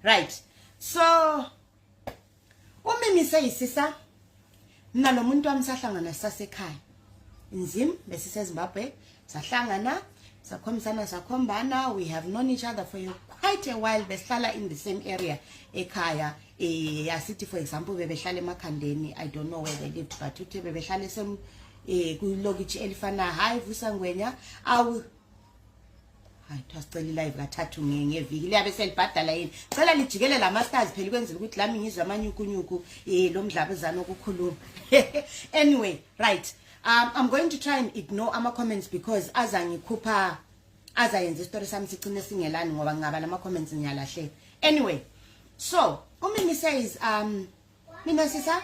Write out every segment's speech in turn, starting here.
Right. So umimi sayisisa mina lo muntu wami sahlangana sasekhaya inzim besiseZimbabwe sahlangana sakhombisana sakhombana. We have known each other for quite a while. Besihlala in the same area ekhaya. City, for example, bebehlala eMakhandeni. I don't know where they lived, but uthi bebehlala sem kulokitshi elifana hayi Vusangwenya awu hayi thasicela live kathathu ngeviki liyabe selibhadala yini cela lijikele la masters phela kwenzela ukuthi lami ngizwe amanyukunyuku lo mdlabuzana okukhuluma. Anyway, right. I'm going to try and ignore ama comments because azayenza story sami sicine singelani ngoba ngaba lama comments ngiyalahle. Anyway, so umimi says mina sisa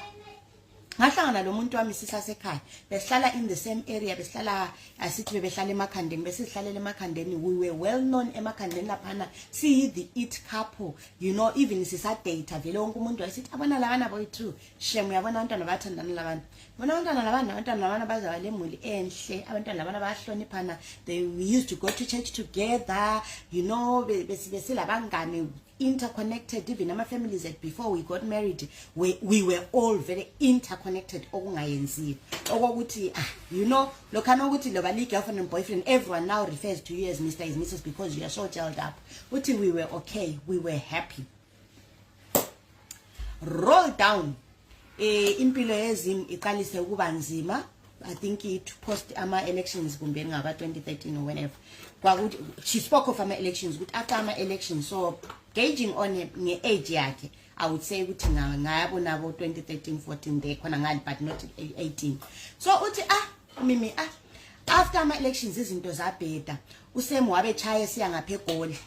ngahlangana lo muntu wami sisa sekhaya besihlala in the same area besihlala asithi bebehlala eMakhandeni besihlalele eMakhandeni. We were well known eMakhandeni laphana see the it couple, you know, even sisa data vele wonke umuntu wayesithi abana labana boy too shame uyabona abantwana bathandana labana bona abantwana labana bazaba lemuli enhle abantwana labana bahloniphana. We used to go to church together, you know, besilabangani interconnected. Even our families that before we got married we were all very interconnected. You know, girlfriend and boyfriend, everyone now refers to you as Mr. and Mrs. because you are so gelled up. We were okay, we were happy. Roll down impilo yezim iqalise ukuba nzima. I think it post ama elections kumbeni ngaba 2013 or whenever. She spoke of ama elections, but after ama elections, so gauging on nge age yakhe, I would say ukuthi ngayabo nabo 2013 14 there khona ngali but not 18. So uthi mimi after ama elections izinto zabheda. Usem wabe chaya siya ngapha eGoli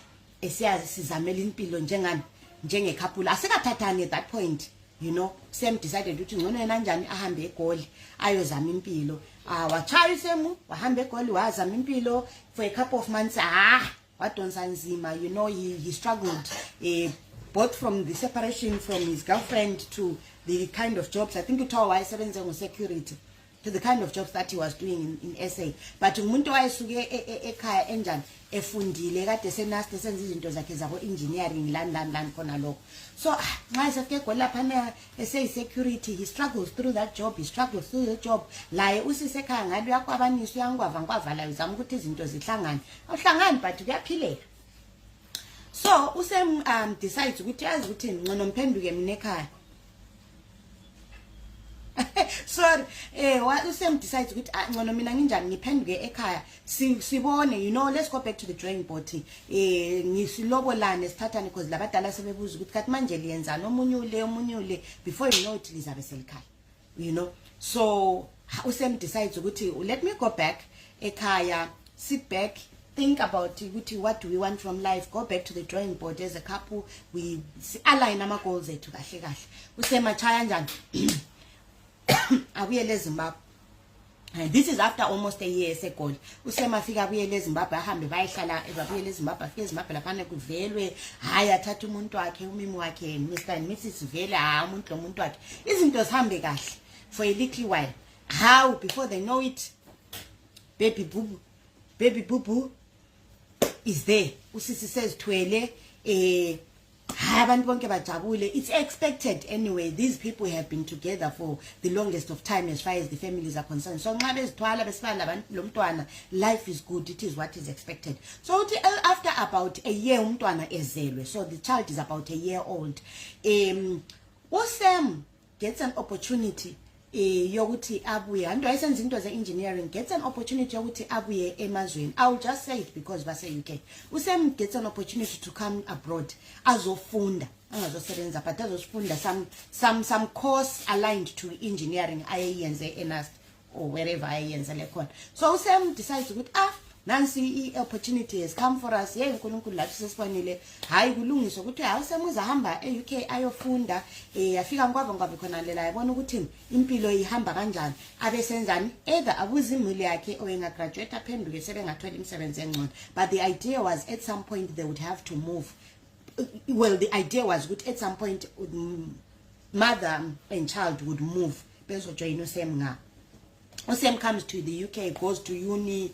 esiyazi sizamela impilo njenge couple. Asikathathani at that point. You know, Sam decided ukuthi ngcono yena njani ahambe eGoli ayozama impilo. Wachaya Sam wahambe eGoli wazama impilo for a couple of months. Wadonsa nzima, you know, he struggled both from the separation from his girlfriend to the kind of jobs. I think uthiwa wayesebenza ngo-security to the kind of jobs that he was doing in SA. But umuntu wayesuke ekhaya enjani efundile kade senasti senza izinto zakhe zabo engineering land khona lokho. So nxa sefike eGoli lapha security, he struggles through that job, laye usisekhaya ngalo uyakwabanisa uyangwava la uzama ukuthi izinto zihlangane awuhlangani but kuyaphileka. So usem decides ukuthi yazi ukuthi ngcono mphenduke mina ekhaya. Sorry, Usem decides ukuthi ngcono mina nginjani ngiphenduke ekhaya sibone, you know, let's go back to the drawing board. Ngisilobolane sithathane because labadala sebebuza ukuthi kathi manje liyenzana omunyule before you know it lizabe selikhaya, you know. So Usem decides ukuthi let me go back ekhaya, sit back, think about what do we want from life, go back to the drawing board as a couple, we align ama goals ethu kahle kahle. Usema chaya njani abuyele eZimbabwe. This is after almost a year eseGoli. Usema afika abuyele eZimbabwe ahambe bayihlala abuyele eZimbabwe afike eZimbabwe laphana kuvelwe hayi athatha umuntu wakhe umimi wakhe Mr and Mrs Vele umuntu lo muntu wakhe izinto zihambe kahle for a little while. How before they know it baby boo boo is there. Usisi says twele abantu bonke bajabule. It's expected anyway. These people have been together for the longest of time as far as the families are concerned. So nxa bezithwala besifana lo mntwana, life is good. It is what is expected. So after about a year umntwana ezelwe, so the child is about a year old, Usem gets an opportunity yokuthi abuye antu ayisenza into ze engineering, gets an opportunity yokuthi abuye emazweni. I'll just say it because base UK. Usem gets an opportunity to come abroad azofunda, angazosebenza but azofunda some course aligned to engineering ayenze eNAST or wherever ayenze lekhona. So Usem decides ukuthi nansi opportunity has come for us. Yey uNkulunkulu lathi sesifanele hayi kulungiswa ukuthi awusemuza hamba eUK ayofunda afika ngwava khona lela yabona ukuthi impilo ihamba kanjani abesenzani either abuza imuli yakhe or enga graduate aphenduke sebengathola imisebenzi engcono. But the idea was at some point they would have to move. Well, the idea was good at some point mother and child would move bezojoyina uSem nga. Usem comes to the UK, goes to uni,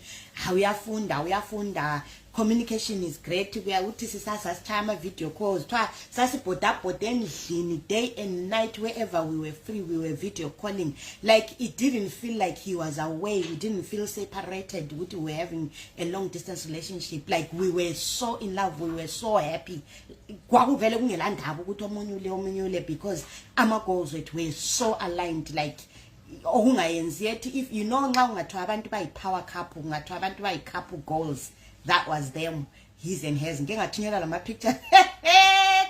uyafunda, communication is great. Uthi sisasithama video calls, sasibhoda endlini day and night, wherever we were free, we were video calling. Like, it didn't feel like he was away, we didn't feel separated, we were having a long distance relationship. Like, we were so in love, we were so happy, because our goals were so aligned. Like, if you know now abantu by power couple, abantu by couple goals, that was them, his and hers. Ngingathunyela lama picture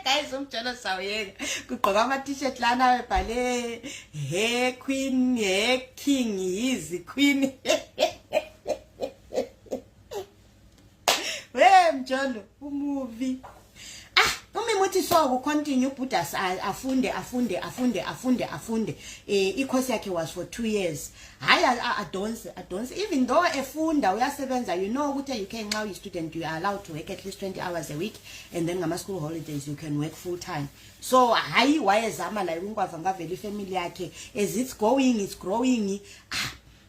guys, umjolo sawuyeka kugqoka ama t-shirt lana ebhale hey queen, hey king, his queen. We mjolo movie. Umimuthi so continue Buddha afunde course yakhe was for 2 years. I don't even though efunda uyasebenza, you know ukuthi you can now you student, you are allowed to work at least 20 hours a week, and then ngama school holidays you can work full time. So hayi wayezama la unkwava ngavela family yakhe as it's growing.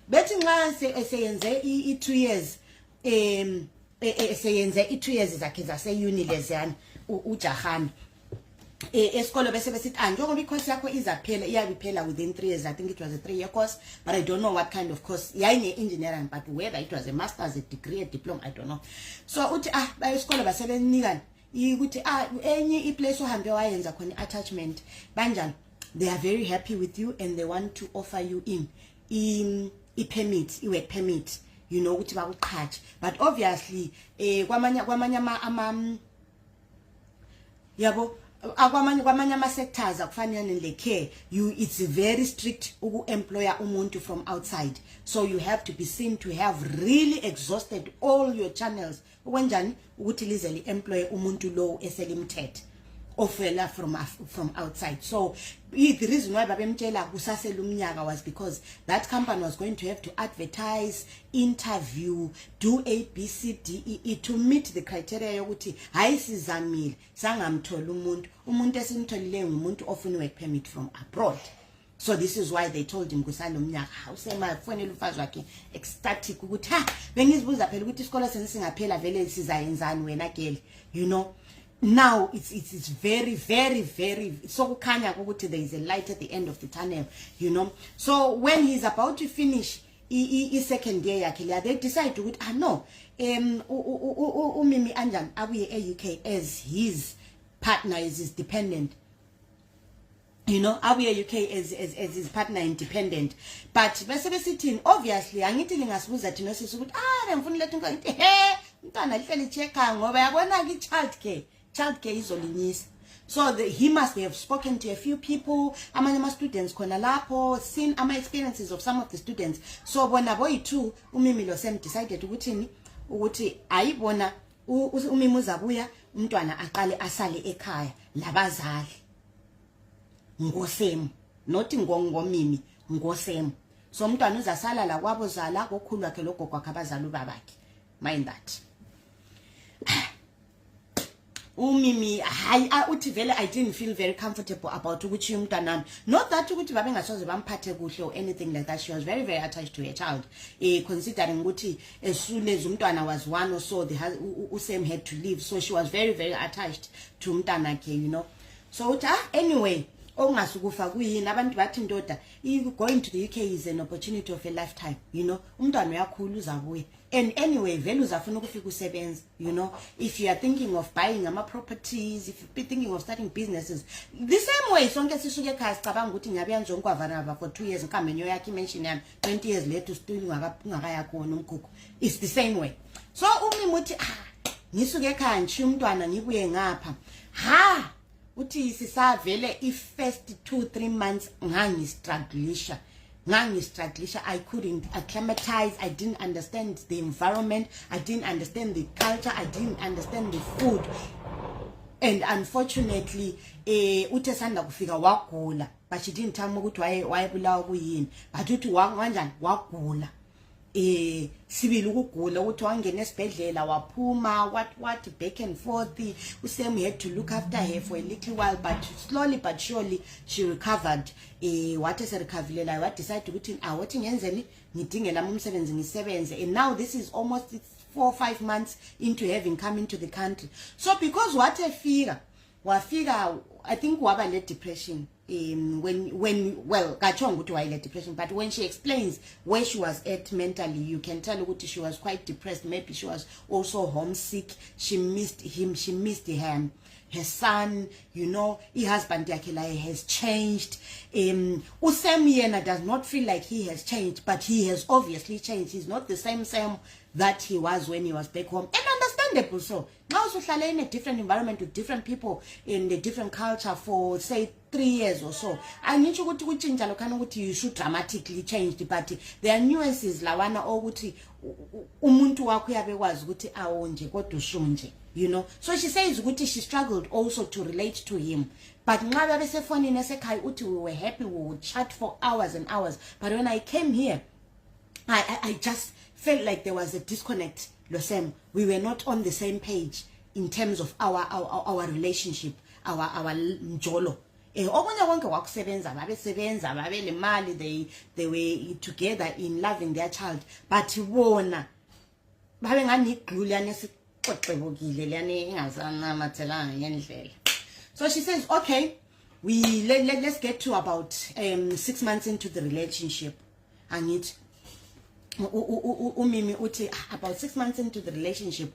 Bethi nxa seyenze i2 years seyenze i2 years zakhe zase uni leziyana ujahani esikolo bese besithi njengoba course yakho iyabiphela within 3 years. I think it was a 3-year course, but I don't know what kind of course. Yayine engineering, but whether it was a master's, a degree, a diploma, I don't know. So uthi bayesikolo basebenikana ukuthi enye iplace ohambe wayenza khona attachment banjani, they are very happy with you and they want to offer you i-permit, i-work permit, you know, ukuthi bakuqhatshe. But obviously kwamanye yabo kwamanye ama sectors akufanele le-care, it's very strict uku-employer umuntu from outside, so you have to be seen to have really exhausted all your channels ukwenjani ukuthi lize li-employ umuntu low eselimthethe ofela from outside. So the reason why babemtshela kusasela umnyaka was because that company was going to have to advertise, interview, do ABCDE to meet the criteria yokuthi hayi sizamile sangamthola umuntu esimtholileyo ngumuntu ofuna work permit from abroad. So this is why they told him kusalo umnyaka usema fonela ufazi wakhe ecstatic ukuthi bengizibuza phela ukuthi isikole sensingaphela vele sizayenzani wena girl, you know. Now it's very so kukhanya ukuthi there is a light at the end of the tunnel, you know. So when he's about to finish second year yakhe, they decide ukuthi no, umimi anjani abuye e-UK as his partner, as his dependent, you know, abuye UK as his partner independent. But bese besithini, obviously angithi lingasibuza thina sisi ukuthi bemfuna lethu ngithi mntwana lihleli checka ngoba yabona ki childcare izolinyisa. So he must have spoken to a few people, amanye students khona lapho, seen ama experiences of some of the students. So bona boy2 umimi lo sem decided ukuthi ayibona umimi uzabuya umntwana aqale asale ekhaya labazali ngosem, not ngomimi, ngosem. So umntwana uzasala la kwabo zala kokhulu wakhe logogo wakhe abazali babakhe. Mind that. Umimi uthi vele I didn't feel very comfortable about ukuthi umntwana, not that ukuthi babengasoze bamphathe kuhle or anything like that. She was very attached to her child, considering ukuthi as soon as umntwana was 1 or so, Usem had to leave, so she was very attached to umntwana ke, you know. So anyway, ongasukufa kuyini abantu bathi ndoda going to the UK is an opportunity of a lifetime, you know. Umntwana uyakhula uzabuye, and anyway vele uzafuna ukufika usebenza, you know. If you are thinking of buying ama properties, if you are thinking of starting businesses, the same way sonke sisuke ekhaya sicabanga ukuthi ngiyabuya nje ngikwavanaba for 2 years ngikambe yakhe mention yami 20 years later still ungakaya khona umkhukhu. It's the same way. So umimi uthi ngisuke ekhaya nje umntwana ngibuye ngapha uthi sisavele i-first 2-3 months ngangistrugglisha, I couldn't acclimatize, I didn't understand the environment, I didn't understand the culture, I didn't understand the food. And unfortunately uthe sanda kufika wagula, but she didn't tell me ukuthi wayebulawa kuyini, but uthi wanjani wagula. sibili ukugula ukuthi wangena esibhedlela waphuma what back and forth. uSam had to look after her for a little while, but slowly but surely she recovered. What is recovery la what decide ukuthi wathi ngenzeni ngidinge lami umsebenzi ngisebenze, and now this is almost 4 or 5 months into having come into the country. So because what wafika I think waba le depression when well kachonga ukuthi wayile depression, but when she explains where she was at mentally, you can tell ukuthi she was quite depressed. Maybe she was also homesick, she missed him, she missed her son, you know. Her husband yakhe has changed. uSam yena does not feel like he has changed, but he has obviously changed. He's not the same Sam that he was when he was back home, and understandable. So now usuhlala in a different environment with different people in a different culture for say 3 years or so, I need ukuthi kuchinja lokhana ukuthi you should dramatically change, but there are nuances lawana ukuthi umuntu wakho uyabekwazi ukuthi awonje kodwa ushonje, you know. So she says ukuthi she struggled also to relate to him, but nxa bebesefonini esekhaya uthi we were happy, we would chat for hours and hours, but when I came here I just felt like there was a disconnect. Losem, we were not on the same page in terms of our relationship, our njolo. Okunye konke wakusebenza babesebenza babele mali, they were together in loving their child, but wona babe ngani igqulu yani sixoxebukile lani ingazanamathelanga ngendlela. So she says, okay, let's get to about 6 months into the relationship. And it umimi uthi about 6 months into the relationship,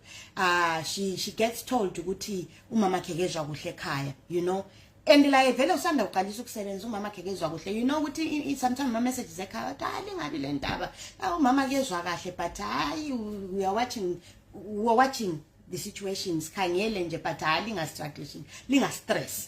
she gets told ukuthi umama kekezwa kuhle ekhaya, you know. And like vele usanda uqalisa ukusebenza umama kekezwa kuhle, you know ukuthi sometimes my messages ekhaya lingabi le ndaba umama kezwa kahle, but we are watching the situations khangele nje, but linga stress.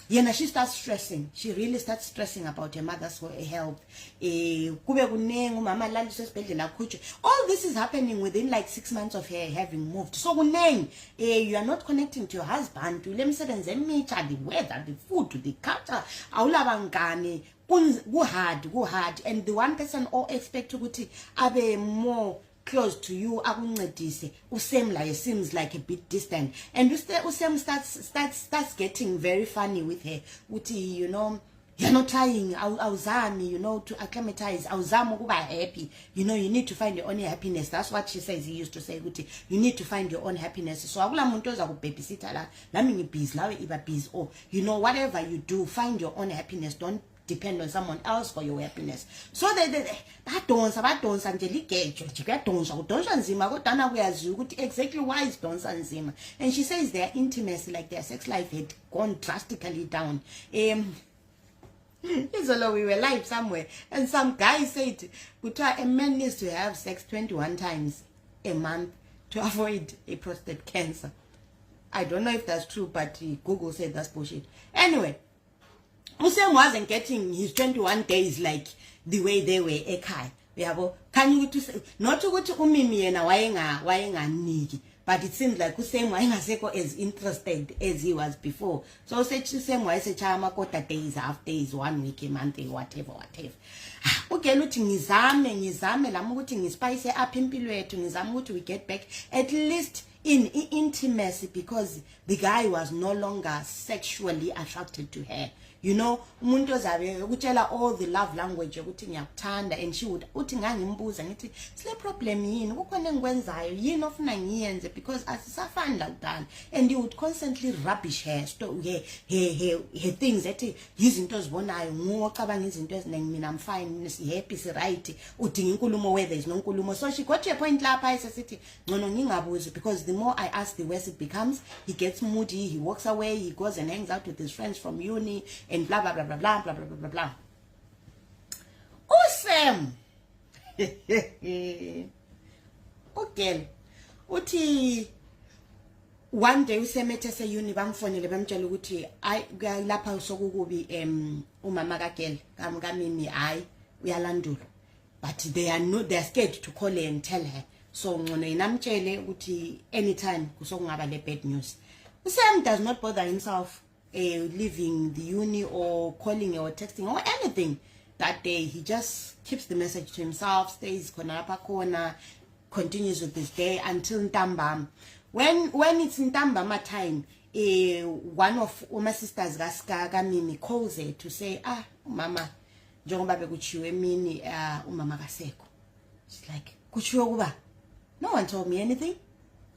Yena she starts stressing. She really starts stressing about her mother's health. Kube kunengi umama laliswe esibhedlela khutshwe. All this is happening within like 6 months of her having moved. So kunengi, you are not connecting to your husband, to lemsebenzi emitsha, the weather, the food, the culture, awulabangani, go hard, and the one person all expect ukuthi abe more close to you, akuncedise. uSam like seems like a bit distant, and uSam starts getting very funny with her. Uthi, you know, you're not trying, awuzami, you know, to acclimatize, awuzami ukuba happy, you know, you need to find your own happiness. That's what she says. He used to say, Uthi, you need to find your own happiness. So akula muntu oza kubabysita la, nami ngibhizi lawe iba busy, or you know, whatever you do, find your own happiness. Don't depend on someone else for your happiness. So badonsa nje ligejo nje kuyadonswa nzima kodwa kuyaziwa ukuthi exactly why is donsa nzima. And she says their intimacy, like their sex life, had gone drastically down. Izolo we were live somewhere and some guy said a man needs to have sex 21 times a month to avoid a prostate cancer. I don't know if that's true, but Google said that's bullshit. Anyway, uSam wasn't getting his 21 days like the way they were ekhaya. Yabo, can you not ukuthi umimi yena wayenganiki, but it seems like uSam wayengasekho as interested as he was before. So uSam wayesechaya amakota days, half days, 1 week, a month, whatever. Ugela uthi ngizame lami ukuthi ngispice up impilo yethu, ngizame ukuthi we get back at least in intimacy, because the guy was no longer sexually attracted to her. You know, umuntu ozabe ukutshela all the love language ukuthi ngiyakuthanda, and she would uthi ngangimbuza ngithi sile problem yini, kukhona engikwenzayo yini ofuna ngiyenze, because asisafani lakudala. And you would constantly rubbish her her things ethi izinto ozibonayo ngocabanga izinto eziningi, mina I'm fine, si happy, si right, udinga inkulumo where there is no nkulumo. So she got to a point lapha esithi ngcono ngingabuzi, because the more I ask the worse it becomes. He gets moody, he walks away, he goes and hangs out with his friends from uni and blah blah blah blah blah blah blah blah blah. uSam okay, uthi one day uSam ethe seuni bamfonele bamtshela ukuthi ay lapha sokukubi umama kaGel kamini ay uyalandula, but they're scared to call her and tell her. So ngcono inamtshele ukuthi anytime kusokungaba le bad news. uSam does not bother himself leaving the uni or calling or texting or anything. that day. He just keeps the message to himself, stays corner, continues with his day until Ntambama. When it's Ntambama time, one of my sisters Mimi calls her to say, mama, njengoba bekuchiwe mini umama kasekho. She's like, kuchiwe kuba? No one told me anything.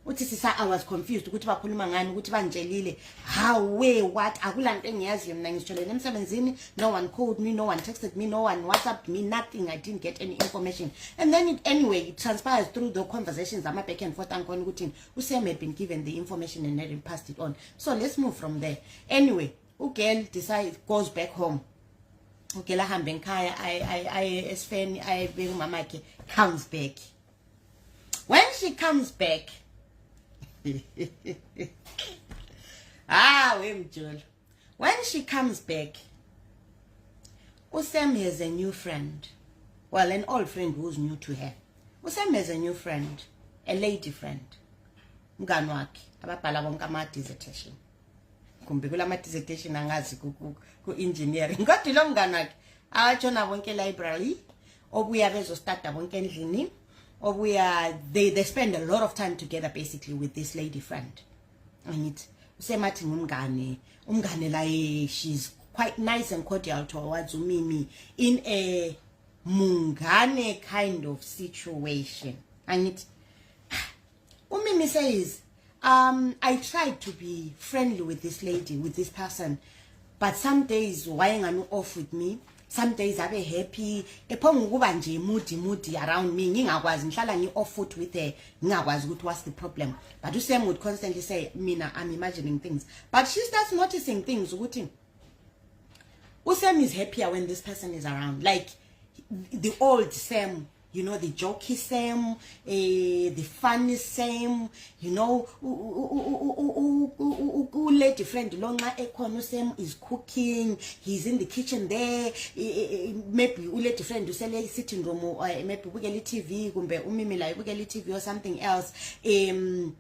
Uthi sisa, I was confused ukuthi bakhuluma ngani, ukuthi banjelile how, where, what, akulanto engiyaziyo mina ngisitholele emsebenzini. No one called me, no one texted me, no one WhatsApped me, nothing. I didn't get any information. And then anyway, it transpires through the conversations I'm back and forth and ukuthi Usem had been given the information and then passed it on. So let's move from there. Anyway, ugirl decides, goes back home. Ugirl ahambe ekhaya, I esfeni ayibeka umama wakhe, comes back. When she comes back, when she comes back, Usem has a new friend. Well, an old friend who's new to her. Usem has a new friend, a lady friend. Mngani wakhe ababhala bonke ama dissertation. Kumbe kula ama dissertation angazi ku engineering. Kodwa lo mngani wakhe awatshona bonke library, obuya bezo start bonke endlini. They spend a lot of time together basically with this lady friend. And it's usemathi umngane la, she's quite nice and cordial towards Umimi in a mungane kind of situation. And it Umimi says, I tried to be friendly with this lady, with this person, but some days wayengani off with me. Some days I be happy. Ephonga ukuba nje moody around me. Ngingakwazi ngihlala ngi-off foot with her. Ngingakwazi ukuthi what's the problem. But Usem would constantly say, Mina, I'm imagining things. But she starts noticing things. Ukuthi Usem is happier when this person is around. Like the old Sam. You know, the jokey Sam, the funny Sam, you know, lady friend Longa Ekono Sam is cooking, he's in the kitchen there, maybe lady friend who say sitting room or maybe we get TV, Umimi like we get TV or something else. Usem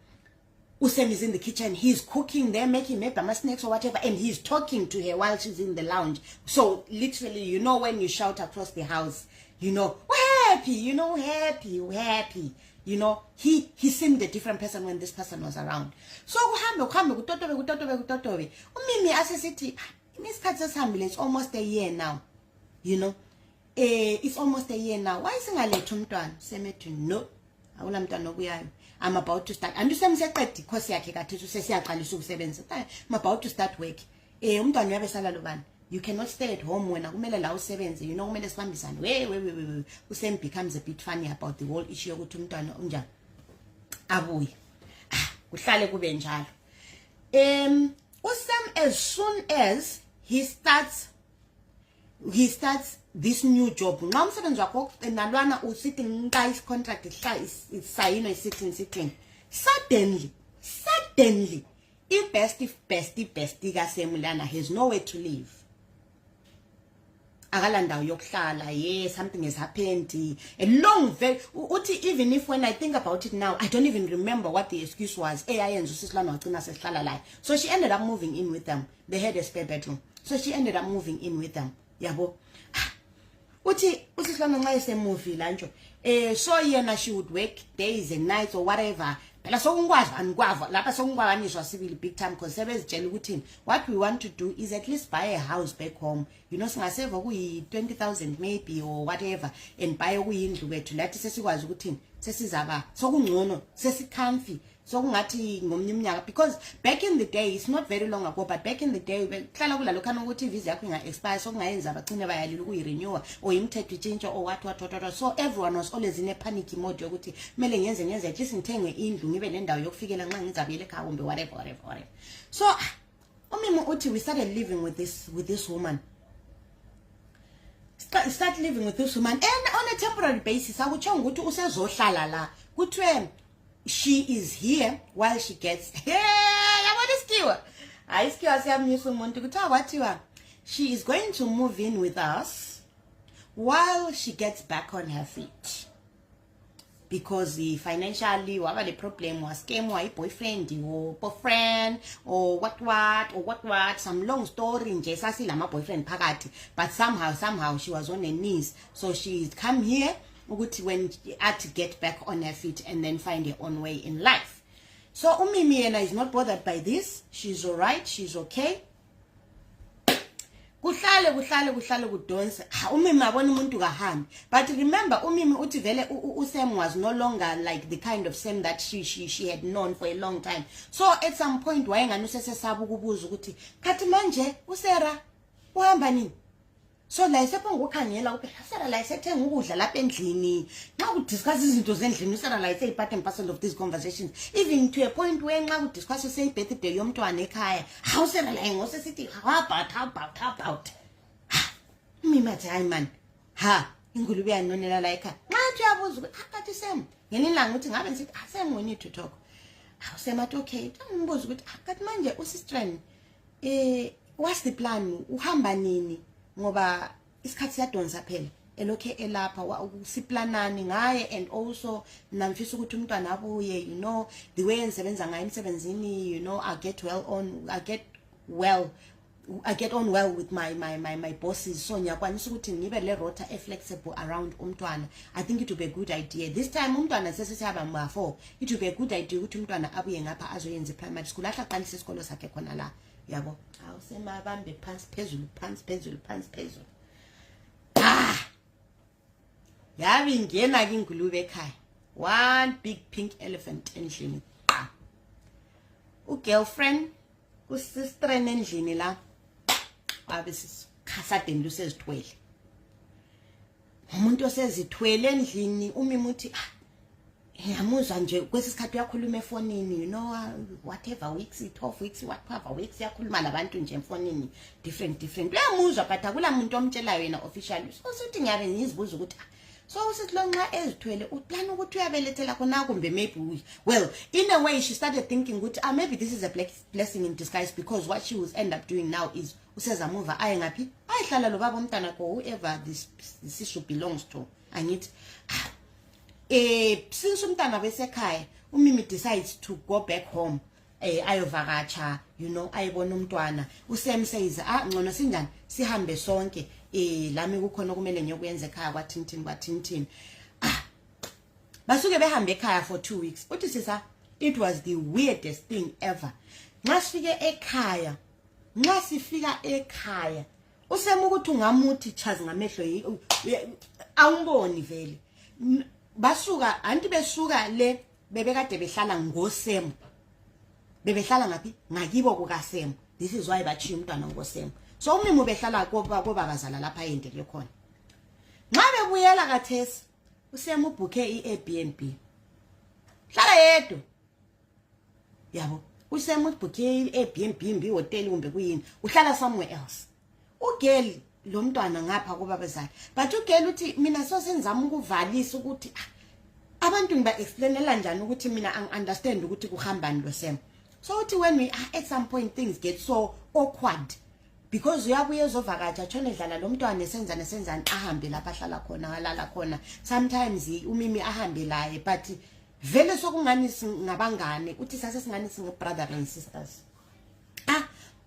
is in the kitchen, he's cooking there, making maybe snacks or whatever, and he's talking to her while she's in the lounge. So literally, you know, when you shout across the house, you know, happy, you know, happy. You know, he seemed a different person when this person was around. So kutotobe. Umimi asesithi, it's almost a year now. You know, it's almost a year now. Why singaletha umntwana? Semethi no. Awula mntwana okuyayo. I'm about to start. And usemseqedi course yakhe kathethu sesiyaqalisa ukusebenza. I'm about to start work. Umntwana uyabesala lobani. You cannot stay at home when akumele la usebenze. You know, kumele sibambisane. We. Usem becomes a bit funny about the whole issue yokuthi umntwana unjani. Abuye. Kuhlale kube njalo. Usem, as soon as he starts this new job. Nxa umsebenzi wakho nalwana usithi nqa is contract isayino is-sitting. Suddenly, if bestie kaSemulana has nowhere to live. Agalanda yokuhlala, yes, something has happened. A long even if when I think about it now, I don't even remember what the excuse was. So she ended up moving in with them. They had a spare bedroom. So she ended up moving in with them. Yabo. Uthi nxa esemuvi lanjo. So yena she would work days and nights or whatever. Phela sokungwazi ankwava lapha sokungwaniswa civil big time because sebezitshela ukuthi what we want to do is at least buy a house back home. You know, singaseva kuyi 20,000 maybe or whatever and buy kuyindlu kwethu lathi sesikwazi ukuthi sesizaba sokungcono sesicomfy sokungathi ngomnye umnyaka because back in the day, it's not very long ago, but back in the day behlala kulalo khana ukuthi visa yakho inga expire sokungayenza bagcine bayalila ukuyirenew or imthetho itshintsha or what. So everyone was always in a panic mode yokuthi kumele ngenze at least ngithenge indlu ngibe nendawo yokufikela nxa ngizabuyela ekhaya kumbe whatever. So umimi uthi we started living with this woman. Start living with this woman and on a temporary basis akutsho ukuthi usezohlala la kuthiwe she is here while she gets she is going to move in with us while she gets back on her feet. because financially waba le problem was scam wa boyfriend or boyfriend or what some long story nje sasilama boyfriend phakathi, but somehow she was on her knees, so she come here ukuthi when she had to get back on her feet and then find her own way in life. So uMimi yena is not bothered by this. She's all right, she's okay. Kuhlale kudonsa. uMimi abona umuntu kahambi, but remember uMimi uthi vele uSam was no longer like the kind of Sam that she had known for a long time. So at some point wayengani usesesaba ukubuza ukuthi khathi manje uSera uhamba nini. So la isepho ngokukhangela uphela Sarah la isethenga ukudla lapha endlini. Nxa ku discuss izinto zendlini Sarah la ise part and parcel of these conversations, even to a point where nxa ku discuss say birthday yomntwana ekhaya. How Sarah la ngose sithi how about Mimathi hayi man. Ingulube yanonela la ekhaya. Nxa uyabuza ukuthi akathi Sam. Ngelinanga uthi ngabe ngithi Sam we need to talk. Sam athi okay. Ngimbuza ukuthi akathi manje usistrand what's the plan? Uhamba nini? Ngoba isikhathi siyadonsa phela elokhe elapha usiplanani ngaye, and also namfisa ukuthi umntwana abuye, you know the way ensebenza ngayo emsebenzini, you know I get on well with my bosses, so ngiyakwanisa ukuthi ngibe le rota flexible around umntwana. I think it would be a good idea this time umntwana sesesihamba mba4, it would be a good idea ukuthi umntwana abuye ngapha azoyenza primary school, ahla qalisa isikolo sakhe khona la, yabo. Awusema bambe phansi phezulu. Yabi ngena ke ingulube ekhaya, one big pink elephant endlini. Girlfriend usister endlini la abesisi khasadeni lusezithwele. Umuntu osezithwele endlini uMimi uthi ngiyamuzwa nje kwesisikhathi uyakhuluma efonini, you know whatever weeks 12 weeks whatever weeks yakhuluma labantu nje efonini different uyamuzwa, but akula muntu omtshelayo yena officially. So sithi ngiyabe ngizibuza ukuthi so usithi lo nxa ezithwele uplan ukuthi uyabelethela khona kumbe maybe well in a way she started thinking ukuthi maybe this is a blessing in disguise, because what she will end up doing now is usezamuva aye ngaphi ayihlala lo baba umntana ko whoever this issue belongs to. Angithi since umntana besekhaya uMimi decides to go back home ayovakacha, you know ayibona umntwana. uSam says ngcono sinjani sihambe sonke lami kukhona kumele ngiyokuyenza ekhaya kwaThintin. Basuke behambe ekhaya for 2 weeks. Uthi sisa it was the weirdest thing ever. Nxa sifika ekhaya uSam ukuthi ungamuthi chazi ngamehlo awumboni vele. Basuka anti besuka le bebekade behlala ngoSam, bebehlala ngaphi ngakibo kukaSam. This is why bachiya umntwana ngoSam. So uMimi behlala kobabazala lapha endele khona. Nxa bebuyela kathesi uSam ubhuke iAirbnb hlala yedwa, yabo. uSam ubhuke iAirbnb hotel kumbe kuyini, uhlala somewhere else. Ugirl lo mntwana ngapha kobabazala, but ugirl uthi mina sosenzama ukuvalisa ukuthi abantu ngiba explainela njani ukuthi mina understand ukuthi kuhambani lo Sam. So uthi when we at some point things get so awkward, because uyabuye ezovakatsha tshone dlala lo mntwana esenzani ahambe lapha hlala khona alala khona, sometimes uMimi ahambe laye, but vele sokungani singabangane. Uthi sase singani singe brother and sisters.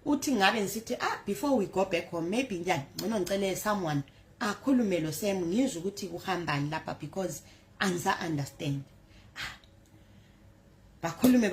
Uthi ngabe nsithi before we go back home maybe njani ngcono ngicele someone akhulume lo Sam ngizwe ukuthi kuhambani lapha, because anza understand. Bakhulume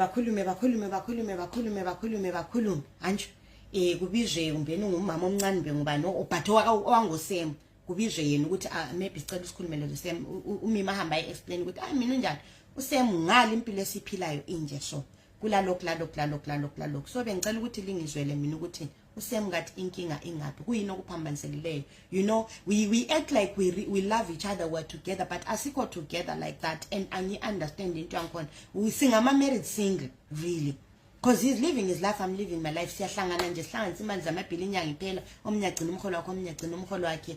anje kubizwe umbeni ngumama omncane bengubani obhatho wangoSam, kubizwe yena ukuthi maybe sicela isikhulumele lo Sam. uMimi ahamba explain ukuthi mina njani uSam ngali impilo esiphilayo inje, so kulalokho. So bengicela ukuthi lingizwele mina ukuthi uSam ngathi inkinga ingaphi, kuyini okuphambaniselileyo. You know we act like we love each other, we're together, but asikho together like that. And I understand into yankhona we sing ama married single really, because he's living his life, I'm living my life. Siyahlangana nje sihlanganisa imali zamabhili inyanga iphela, omunye agcina umholo wakhe, omunye agcina umholo wakhe,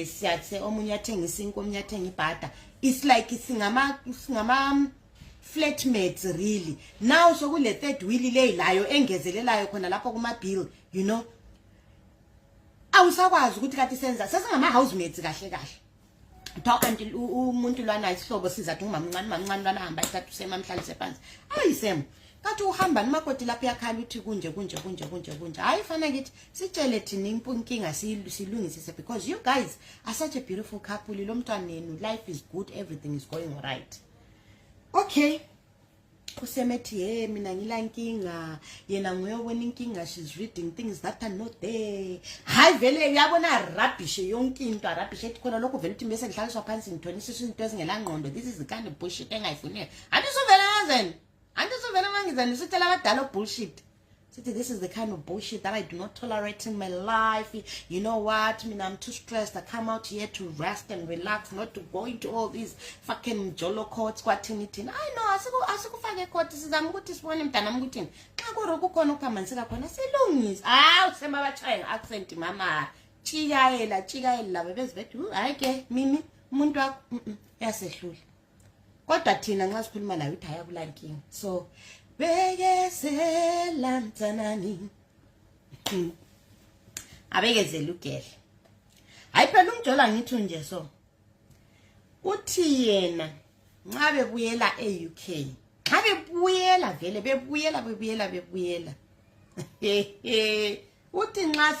siyathi omunye athenga isinko, omunye athenga ibhada. It's like singama flatmates really. Now so kule third wheel le layo engezelelayo khona lapha kuma bill, you know awusakwazi ukuthi kathi senza sasingama housemates kahle. until umuntu lwana isihlobo sizathi umamncane lwana hamba ithathu semamhlalise phansi ayisem kathi uhamba nimakoti lapha yakhala uthi kunje hayi fana ngithi sitshele thina inkinga silungisise because you guys are such a beautiful couple lo mntwana nenu life is good, everything is going right. Okay, usemethi mina ngila nkinga yena nguyobona inkinga, she's reading things that are not there. Hayi vele uyabona rubbish yonke into rubbish ethi khona lokho vele uthi bese ngihlaliswa phansi ngithonisisa izinto ezingelangqondo. This is the kind of bullshit engayifuniyo. Andisuvela ngazeni sitela abadala bullshit. This is the kind of bullshit that I do not tolerate in my life. You know what? I mean, I'm too stressed. I come out here to rest and relax, not to go into all these fucking jolo courts. I know. Asikufake court. Sizama ukuthi sibone mntana ukuthi xa kuroku khona ukhamanzela khona silungisa. Usema batshayeng accent mama. Chikayela laba bezibethu. Hayi ke mimi umuntu wakho yasehlula. Kodwa thina nxa sikhuluma nawe uthi ayabula inkinga. So bekezela mntanani. Abekezela ugele. Hayi phela umjola ngithi nje so. Uthi yena nxa bebuyela eUK. Nxa bebuyela vele bebuyela. Uthi nxa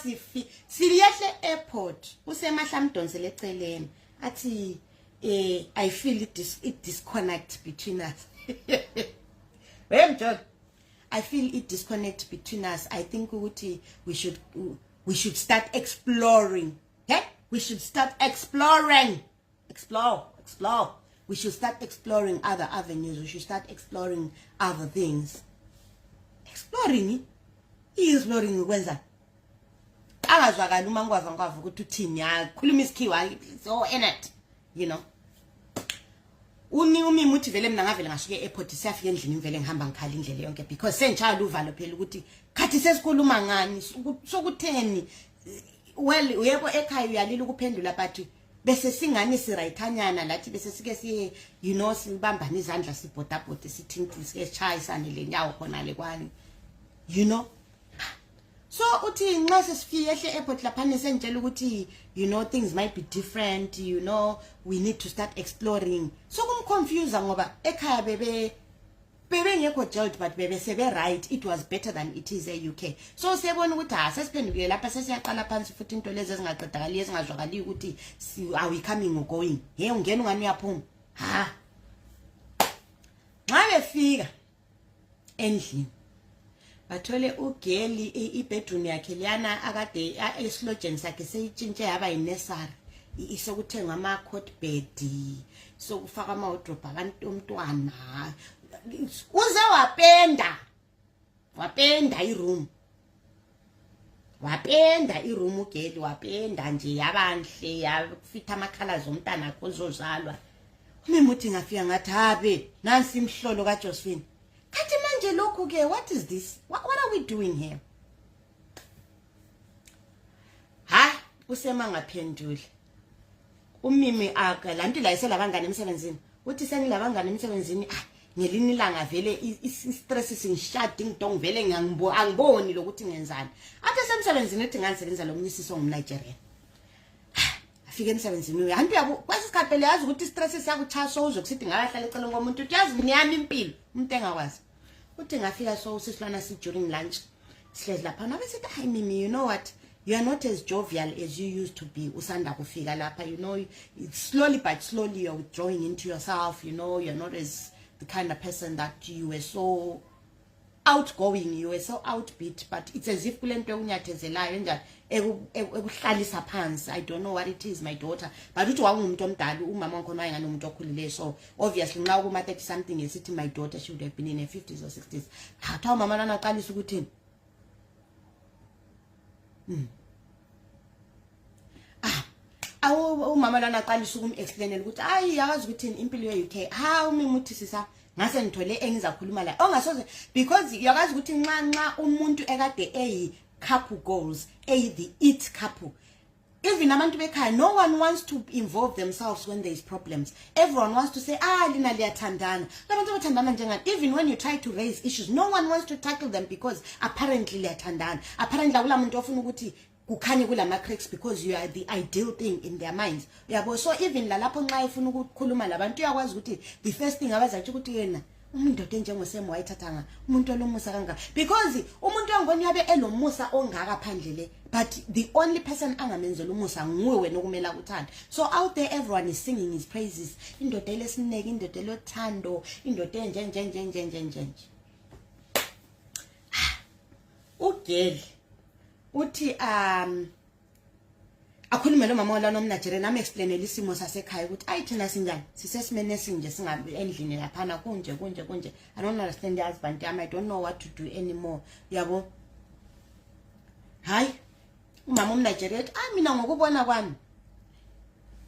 siyehle airport usemahlamdonsele eceleni. Athi I feel it disconnect between us. I feel it disconnect between us. I think we should start exploring. Okay? We should start exploring. Explore. We should start exploring other avenues. We should start exploring other things. Exploring ukwenza. Angazwakala uma ngwava ukuthi uthini yakhuluma isikhiwa so enet. You know, umimi uthi vele mina ngavele ngasuke airport siyafika endlini ngivele ngihamba ngikhala indlela yonke because senjalo uvalo phela ukuthi khathi sesikhuluma ngani sokutheni. Well uyebo ekhaya uyalila ukuphendula but bese singani sirayithanyana lathi bese sike siye sibambana izandla sibhodabhode sithinti sike sichayisane lenyawo khona le kwani so uthi nxa sesifike ehle airport lapha senjela ukuthi things might be different, we need to start exploring. So kumconfuse ngoba ekhaya bebe ngekho jailed but bebe sebe right, it was better than it is eUK. So siyabona ukuthi sesiphendukile lapha sesiyaqala phansi futhi into lezi ezingaqedakali ezingazwakali ukuthi are we coming or going. Ungena ungani uyaphuma. Nxa befika endlini bathole ugeli ibedroom yakhe liyana akade eslogeni sakhe seyitshintshe yaba yinesari isokuthenga ama cot bed sokufaka ama wardrobe abantu umntwana uze wapenda iroom ugeli wapenda nje yabanhle yafitha amakhala zomntana kozozalwa. Umemuthi ngafika ngathi habe nansi imhlolo kaJosephine. Kathi manje lokhu ke what is this? What are we doing here? Usema ngaphendule. Umimi akalanti la iselabangani emsebenzini. Uthi sengilabangani emsebenzini ngelinye ilanga vele istress singishadi ngidong vele angiboni lokuthi ngenzani. Athe semsebenzini ethi ngangisebenza lo mnyisiso ngumNigeria. Afike emsebenzini uyantu yabo kwasisikhaphele yazi ukuthi istress siyakuchaya so uzokusithi ngabahlala ecela ngomuntu uthi yazi ngiyami impilo umuntu engakwazi. Uthi ngafika so sisilana si during lunch sihlezi lapha nabe sithi hi Mimi, you know what, you are not as jovial as you used to be usanda kufika lapha, slowly but slowly you're withdrawing into yourself, you're not as the kind of person that you were so outgoing, you were so outbeat, but it's as if kulento unyathezelayo njani ekuhlalisa phansi. I don't know what it is, my daughter, but uthi wangumuntu omdala umama wakho wayengani umuntu okhulile, so obviously nxa kuma 30 something esithi my daughter should have been in her 50s or 60s. Hatha umama lana aqalisa ukuthini umama lana aqalisa ukumexplainela ukuthi yazi ukuthi impilo ye-UK umimuthi sisa ngase ngithole engizakhuluma la ongasoze because yakazi ukuthi nxa umuntu ekade couple goals the it couple, even abantu bekhaya no one wants to involve themselves when there is problems. Everyone wants to say lina liyathandana, labantu bathandana njengani. Even when you try to raise issues no one wants to tackle them because apparently liyathandana. Apparently akula muntu ofuna ukuthi kukhanye kulama cracks because you are the ideal thing in their minds. Yabo, so even lalapho nxa efuna ukukhuluma labantu uyakwazi ukuthi the first thing abazathi ukuthi yena umuntu enjengo Sam wayithathanga umuntu olomusa kanga, because umuntu ongoni yabe elomusa ongaka phandle le, but the only person angamenzela umusa nguwe wena okumela ukuthanda. So out there everyone is singing his praises. Indoda elesineke, indoda elothando, indoda nje. Ugeli uthi akhulume lo mama wala nomNigeria nami explainele isimo sasekhaya ukuthi ayithina sinjani sisesimene esinje singabi endlini laphana kunje. I don't understand the husband yami, I don't know what to do anymore. Yabo, hayi umama omNigeria uthi mina ngokubona kwami,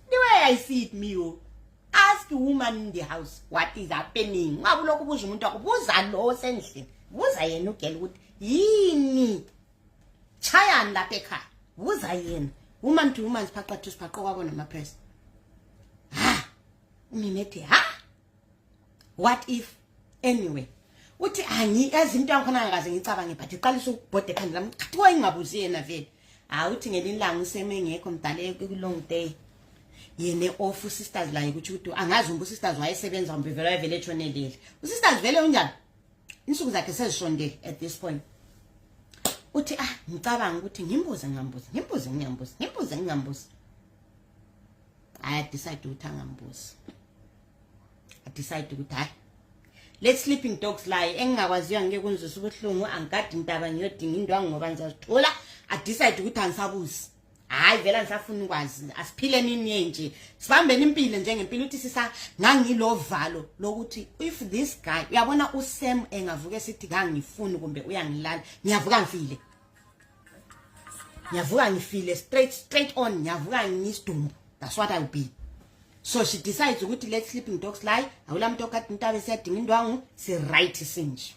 the way I see it, me ask a woman in the house what is happening. Ngabe lokho buza umuntu wakho, buza lo sendlini, buza yena ugeli ukuthi yini chayani lapha ekhaya, buza yena. Woman to woman siphaqa to siphaqa kwabona ama press. Umimethi what if anyway uthi angiyazi into yakhona ngaze ngicabange, but iqalisa ukubhode ekhanda lami kuthiwa ingabuzi yena vele. Uthi ngelinye ilanga useme ngekho mdale long day yene off sisters la ukuthi angazi umbu sisters wayesebenza umbevela vele etshonelele. Usisters vele unjani insuku zakhe sezishondele at this point. Uthi ngicabanga ukuthi ngimbuze ngambuze. I decide ukuthi angambuzi. I decide ukuthi let sleeping dogs lie. Engingakwaziyo ngeke kunzisa ubuhlungu, angikade intaba ngiyodinga indwangu ngoba ngizazithola. I decide ukuthi angisabuzi. Hayi vela ngisafuna ukwazi, asiphile nini nje, sibambeni impilo njengempilo. Uthi sisa ngangilovalo lokuthi if this guy, uyabona uSam engavuka esithi ngangifuni kumbe uyangilala, ngiyavuka ngifile straight on, ngiyavuka ngisidumbu. That's what I'll be. So she decides ukuthi let sleeping dogs lie. Awula muntu okade intaba siyadinga indwangu si right sinje.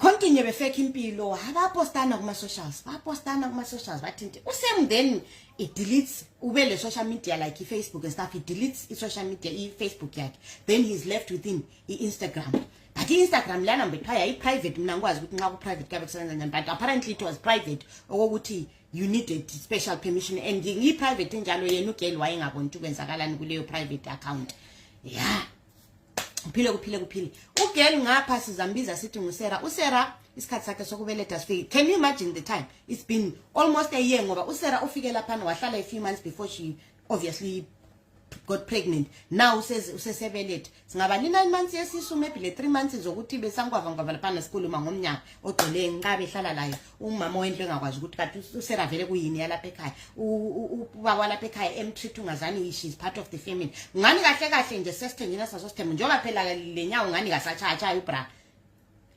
Continue befake impilo, abapostana kuma socials, bathi uSam then it deletes ubele social media like Facebook and stuff. He deletes his social media, Facebook yakhe, then he's left within Instagram. But Instagram lana mbethaya private, mina ngikwazi ukuthi nxa ku private kabe kusebenza njani, but apparently it was private ukuthi you needed special permission, and private njalo yena ugeli wayengaboni ukuthi kwenzakalani kuleyo private account. Yeah, kuphile ugeli ngapha sizambiza sithi ngusera. Usera isikhathi sakhe sokubeletha sifike. Can you imagine the time? It's been almost a year ngoba usera ufike lapha wahlala a few months before she obviously got pregnant. Now says usesebeletha singaba 9 months yesisu, maybe le 3 months zokuthi besangwava ngoba lapha nesikhuluma ngomnyaka ogcole ngiqabe ehlala layo umama wendlu engakwazi ukuthi kanti usera vele kuyini yalapha ekhaya, ubaba lapha ekhaya emtreat ungazani she's part of the family. Ngani kahle nje sesithengina sasosithembu njengoba phela lenyawo ngani kasachacha ubra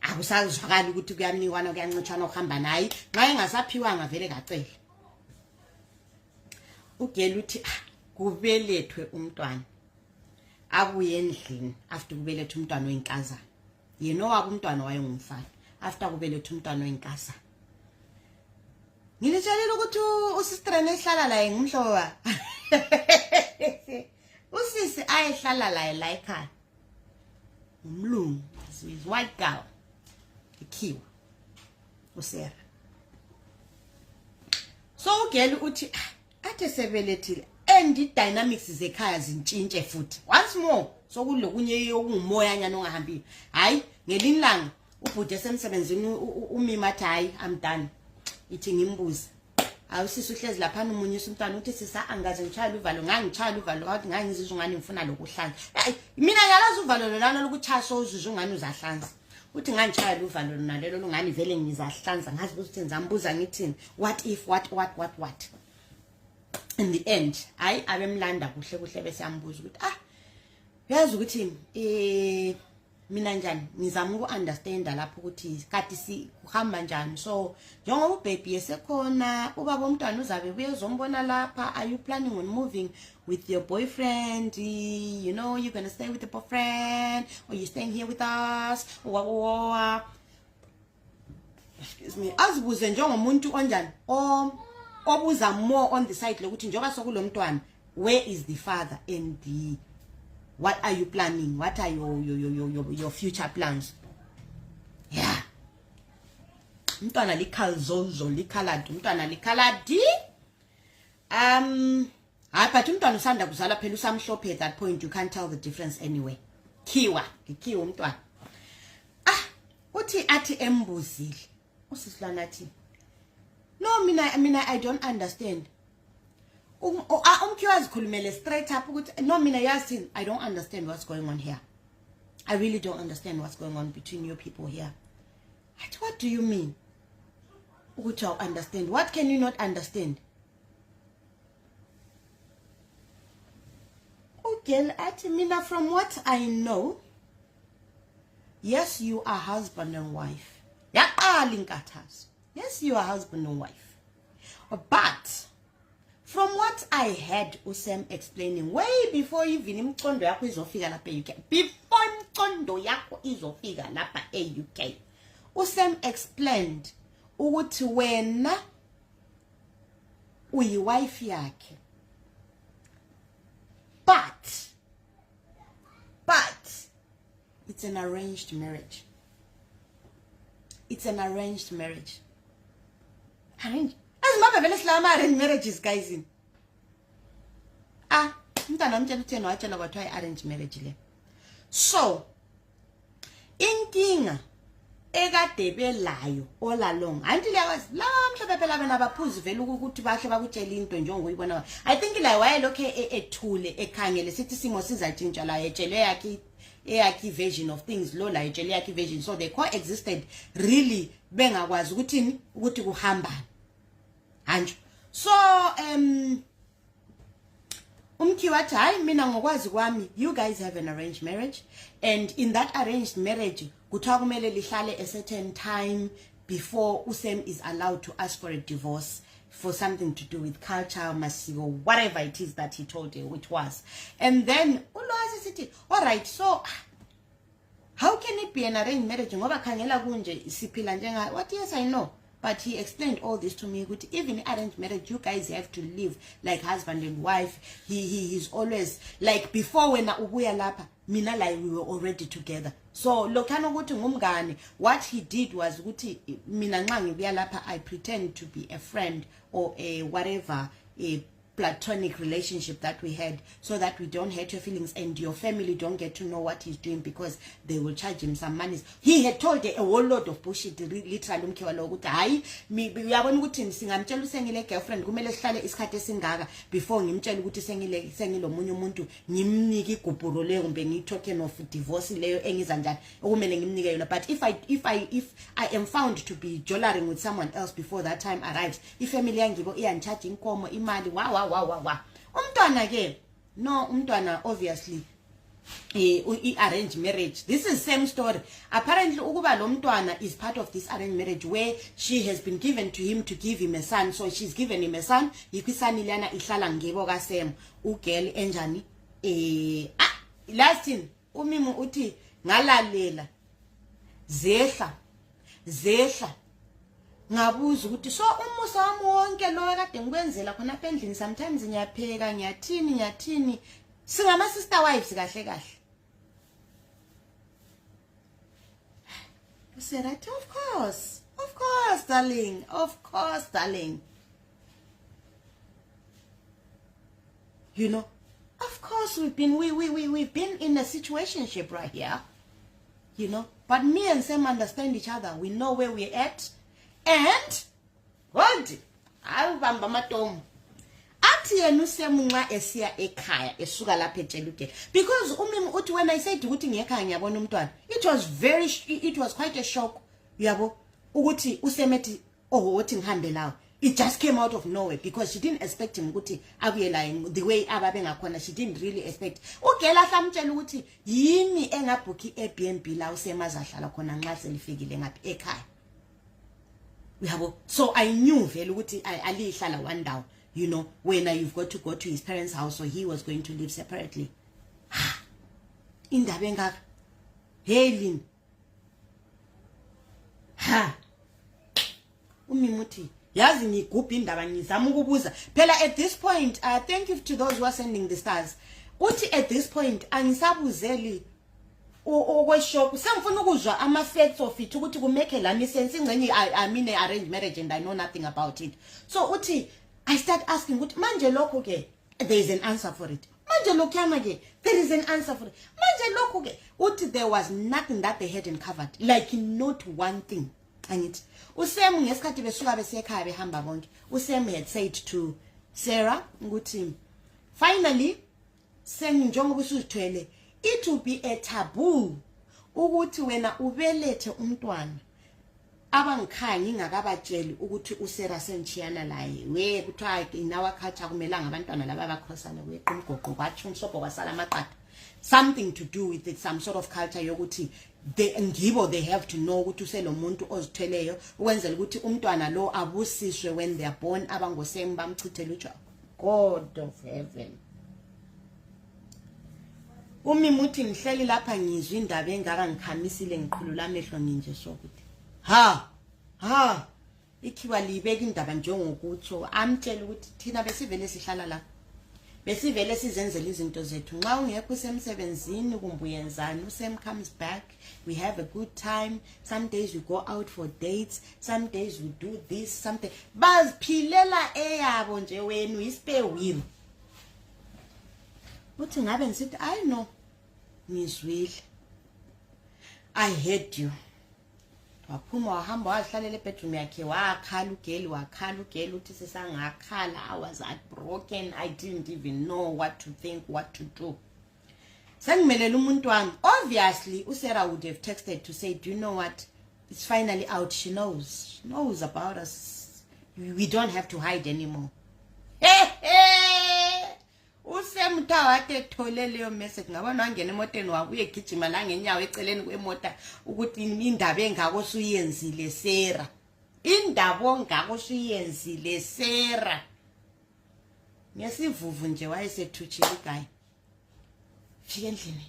akusazwakala ukuthi kuyamnikwana kuyancitshwana ukuhamba naye nxa engasaphiwanga vele kacela. Ugeli uthi kubelethwe umntwana abuye endlini after kubelethwa umntwana oyinkazana. Yena owabo umntwana wayengumfana after kubelethwa umntwana oyinkazana. Ngilitshelela ukuthi usistrene ehlala la ngumhlowa usisi ayehlala la ekhaya umlungu, is white girl ikhiwa usera. So ugeli uthi athe sebelethile and dynamics zekhaya zintshintshe futhi once more. So kulokunye yokumoya nyana ongahambi. Hayi ngelinye ilanga ubhuti esemsebenzini umimathi hayi I'm done. Ithi ngimbuza awusisi uhlezi lapha umunyisa umntwana uthi sisa angaze ngitshaya uvalo, ngangitshaya uvalo ngathi ngangizizwa ngani ngifuna lokuhlanza. Mina ngiyalazi uvalo lolana lokuchaya so uzizwa ngani uzahlanza. Uthi ngangitshaya uvalo nalelo lungani vele ngizahlanza ngazi ukuthi ngizambuza ngithini what if what. In the end abemlanda kuhle bese yambuza ukuthi uyazi ukuthi mina njani ngizama uku-understand lapho ukuthi kati si kuhamba njani. So njengoba ubaby esekhona, ubaba umntwana uzabe uyezombona lapha, are you planning on moving with your boyfriend? You know you're gonna stay with the boyfriend or you staying here with us? Excuse me. Azibuze njengomuntu onjani obuza more on the side lokuthi njengoba sokulo mntwana, where is the father and the what are you planning? What are your future plans? Yeah. umntwana likhalzozo likhaladi umntwana likhaladi hayi but umntwana usanda kuzala phela usamhlophe at that point you can't tell the difference anyway khiwa umntwana uthi athi embuzile usisilana athi no mina I don't understand umkhiwa azikhulumele straight up ukuthi no mina yazi I don't understand what's going on here. I really don't understand what's going on between you people here. What do you mean? Which I'll understand. What can you not understand? Okay, Mina, from what I know, yes, you are husband and wife. Yes, you are husband and wife. But from what I heard Usem explaining way before even imcondo yakho izofika lapha eUK, before imcondo yakho izofika lapha eUK, Usem explained ukuthi wena uyiwife yakhe, but it's an arranged marriage. It's an arranged marriage. Arranged. As my vele slama arranged marriages, guys. Mntana mtshela uthena watshela kwathiwa arranged marriage le. So, inkinga ekade belayo all along. Until yawazi la mhlophe phela bena baphuzi vele ukuthi bahle bakutshela into njengokuyibona. I think la wayelokhe ethule ekhangele sithi simo sizatshintsha la etshele yakhe version of things lo la etshele yakhe version, so they coexisted really bengakwazi ukuthi kuhambana. Anjo. So umkhiwa wathi hayi mina ngokwazi kwami you guys have an arranged marriage, and in that arranged marriage kuthiwa kumele lihlale a certain time before Usem is allowed to ask for a divorce for something to do with culture, masiko, whatever it is that he told you which was. And then ulwazi sithi all right, so how can it be an arranged marriage ngoba khangela kunje siphila njenga what? Yes, I know. But he explained all this to me. Even arranged marriage, you guys have to live like husband and wife. He's always like before when ubuya lapha, mina like we were already together. So lokano ukuthi ngumngane, what he did was ukuthi mina nxa ngibuya lapha I pretend to be a friend or a whatever, a platonic relationship that we had, so that we don't hurt your feelings and your family don't get to know what he's doing because they will charge him some money. He had told a whole lot of bullshit, literally umkhiwa lo ukuthi hayi uyabona ukuthi singamtshela usengile girlfriend kumele sihlale isikhathi esingaka before ngimtshela ukuthi sengilo munye umuntu ngimnike igubhuro leyo kumbe ngitoken of divorce leyo engiza njani okumele ngimnike yona. But if I am found to be jollering with someone else before that time arrives, ifamily yangibo iyancharge inkomo imali wow. Umntwana ke no umntwana obviously arranged marriage. This is same story. Apparently ukuba lo mntwana is part of this arranged marriage where she has been given to him to give him a son, so she's given him a son. Yikwisani lana ihlala ngebo ka Sam ugirl enjani last thing umimu uthi ngalalela zehla ngabuza ukuthi so umusa wami wonke lo kade ngikwenzela khona apha endlini sometimes ngiyapheka ngiyathini singama sister wives kahle. I said of course darling, you know, of course we've been in a situationship right here, you know, but me and Sam understand each other. We know where we're at. And what? Awubamba matomo. Athi yena usemunqa esiya ekhaya esuka lapha eTsheluke, because umimi uthi when I said ukuthi ngekhaya ngiyabona umntwana, it was quite a shock yabo ukuthi usemethi uthi ngihambe lawo. It just came out of nowhere because she didn't expect him ukuthi abuye la the way ababe ngakhona. She didn't really expect. Ugela hlamtshela ukuthi yimi engabhukhi eBnB la usemazahlala khona nxa selifikile ngapha ekhaya. So I knew vele ukuthi alihlala one down, you know, when you've got to go to his parents' house, so he was going to live separately. Indaba engaka Helen umimuthi yazi ngigubha indaba ngizama ukubuza phela at this point. Thank you to those who are sending the stars. Uthi at this point angisabuzeli okweshop sengifuna ukuzwa ama facts of it ukuthi kumeke lami sense ingcenye I mean arranged marriage and I know nothing about it. So uthi I start asking ukuthi manje lokho ke there is an answer for it. Manje lokhana ke there is an answer for it. Manje lokho ke uthi there was nothing that they hadn't covered, like not one thing. Angithi uSam ngesikhathi besuka besekhaya behamba bonke, uSam had said to Sarah ukuthi finally senjengoba usuzithwele it will be a taboo ukuthi wena ubelethe umntwana abangikhanyi ngakabatsheli ukuthi uSarah senchiyana laye we kuthiwa inawa culture kumelanga abantwana laba bakhosana kwequmgoqo kwathi umsobho kwasala amaqatha, something to do with it, some sort of culture yokuthi they have to know ukuthi uselomuntu ozithweleyo ukwenzela ukuthi umntwana lo abusiswe when they are born abangosem bamchithela uJob. God of heaven. Umimuthi ngihleli lapha ngizwe indaba engaka ngikhamisile ngiqhulula amehlo nginje sokuthi ha ikhiwa libeka indaba njengokuthi amtshela ukuthi thina besivele sihlala la besivele sizenzela izinto zethu nxa ungekho semsebenzini kumbuyenzana uSam comes back, we have a good time, some days we go out for dates, some days we do this, something baziphilela eyabo nje wenu ispe wheel. Uthi ngabe ngisithi I know ngizwile, I heard you. Waphuma wahamba wahlalela ebedroom yakhe wakhala ugeli uthi sesangakhala, I was heartbroken, I didn't even know what to think, what to do. Sengimelela umuntu wami. Obviously uSarah would have texted to say, do you know what, it's finally out, she knows about us, we don't have to hide anymore. USam utawate ethole leyo message ngabona wangena emoteni wabuye gijima la ngenyawo eceleni kwemota ukuthi indaba engako suyenzile Sarah, indaba ngako suyenzile Sarah. Ngesivuvu nje wayesethuthile guy. Fike endlini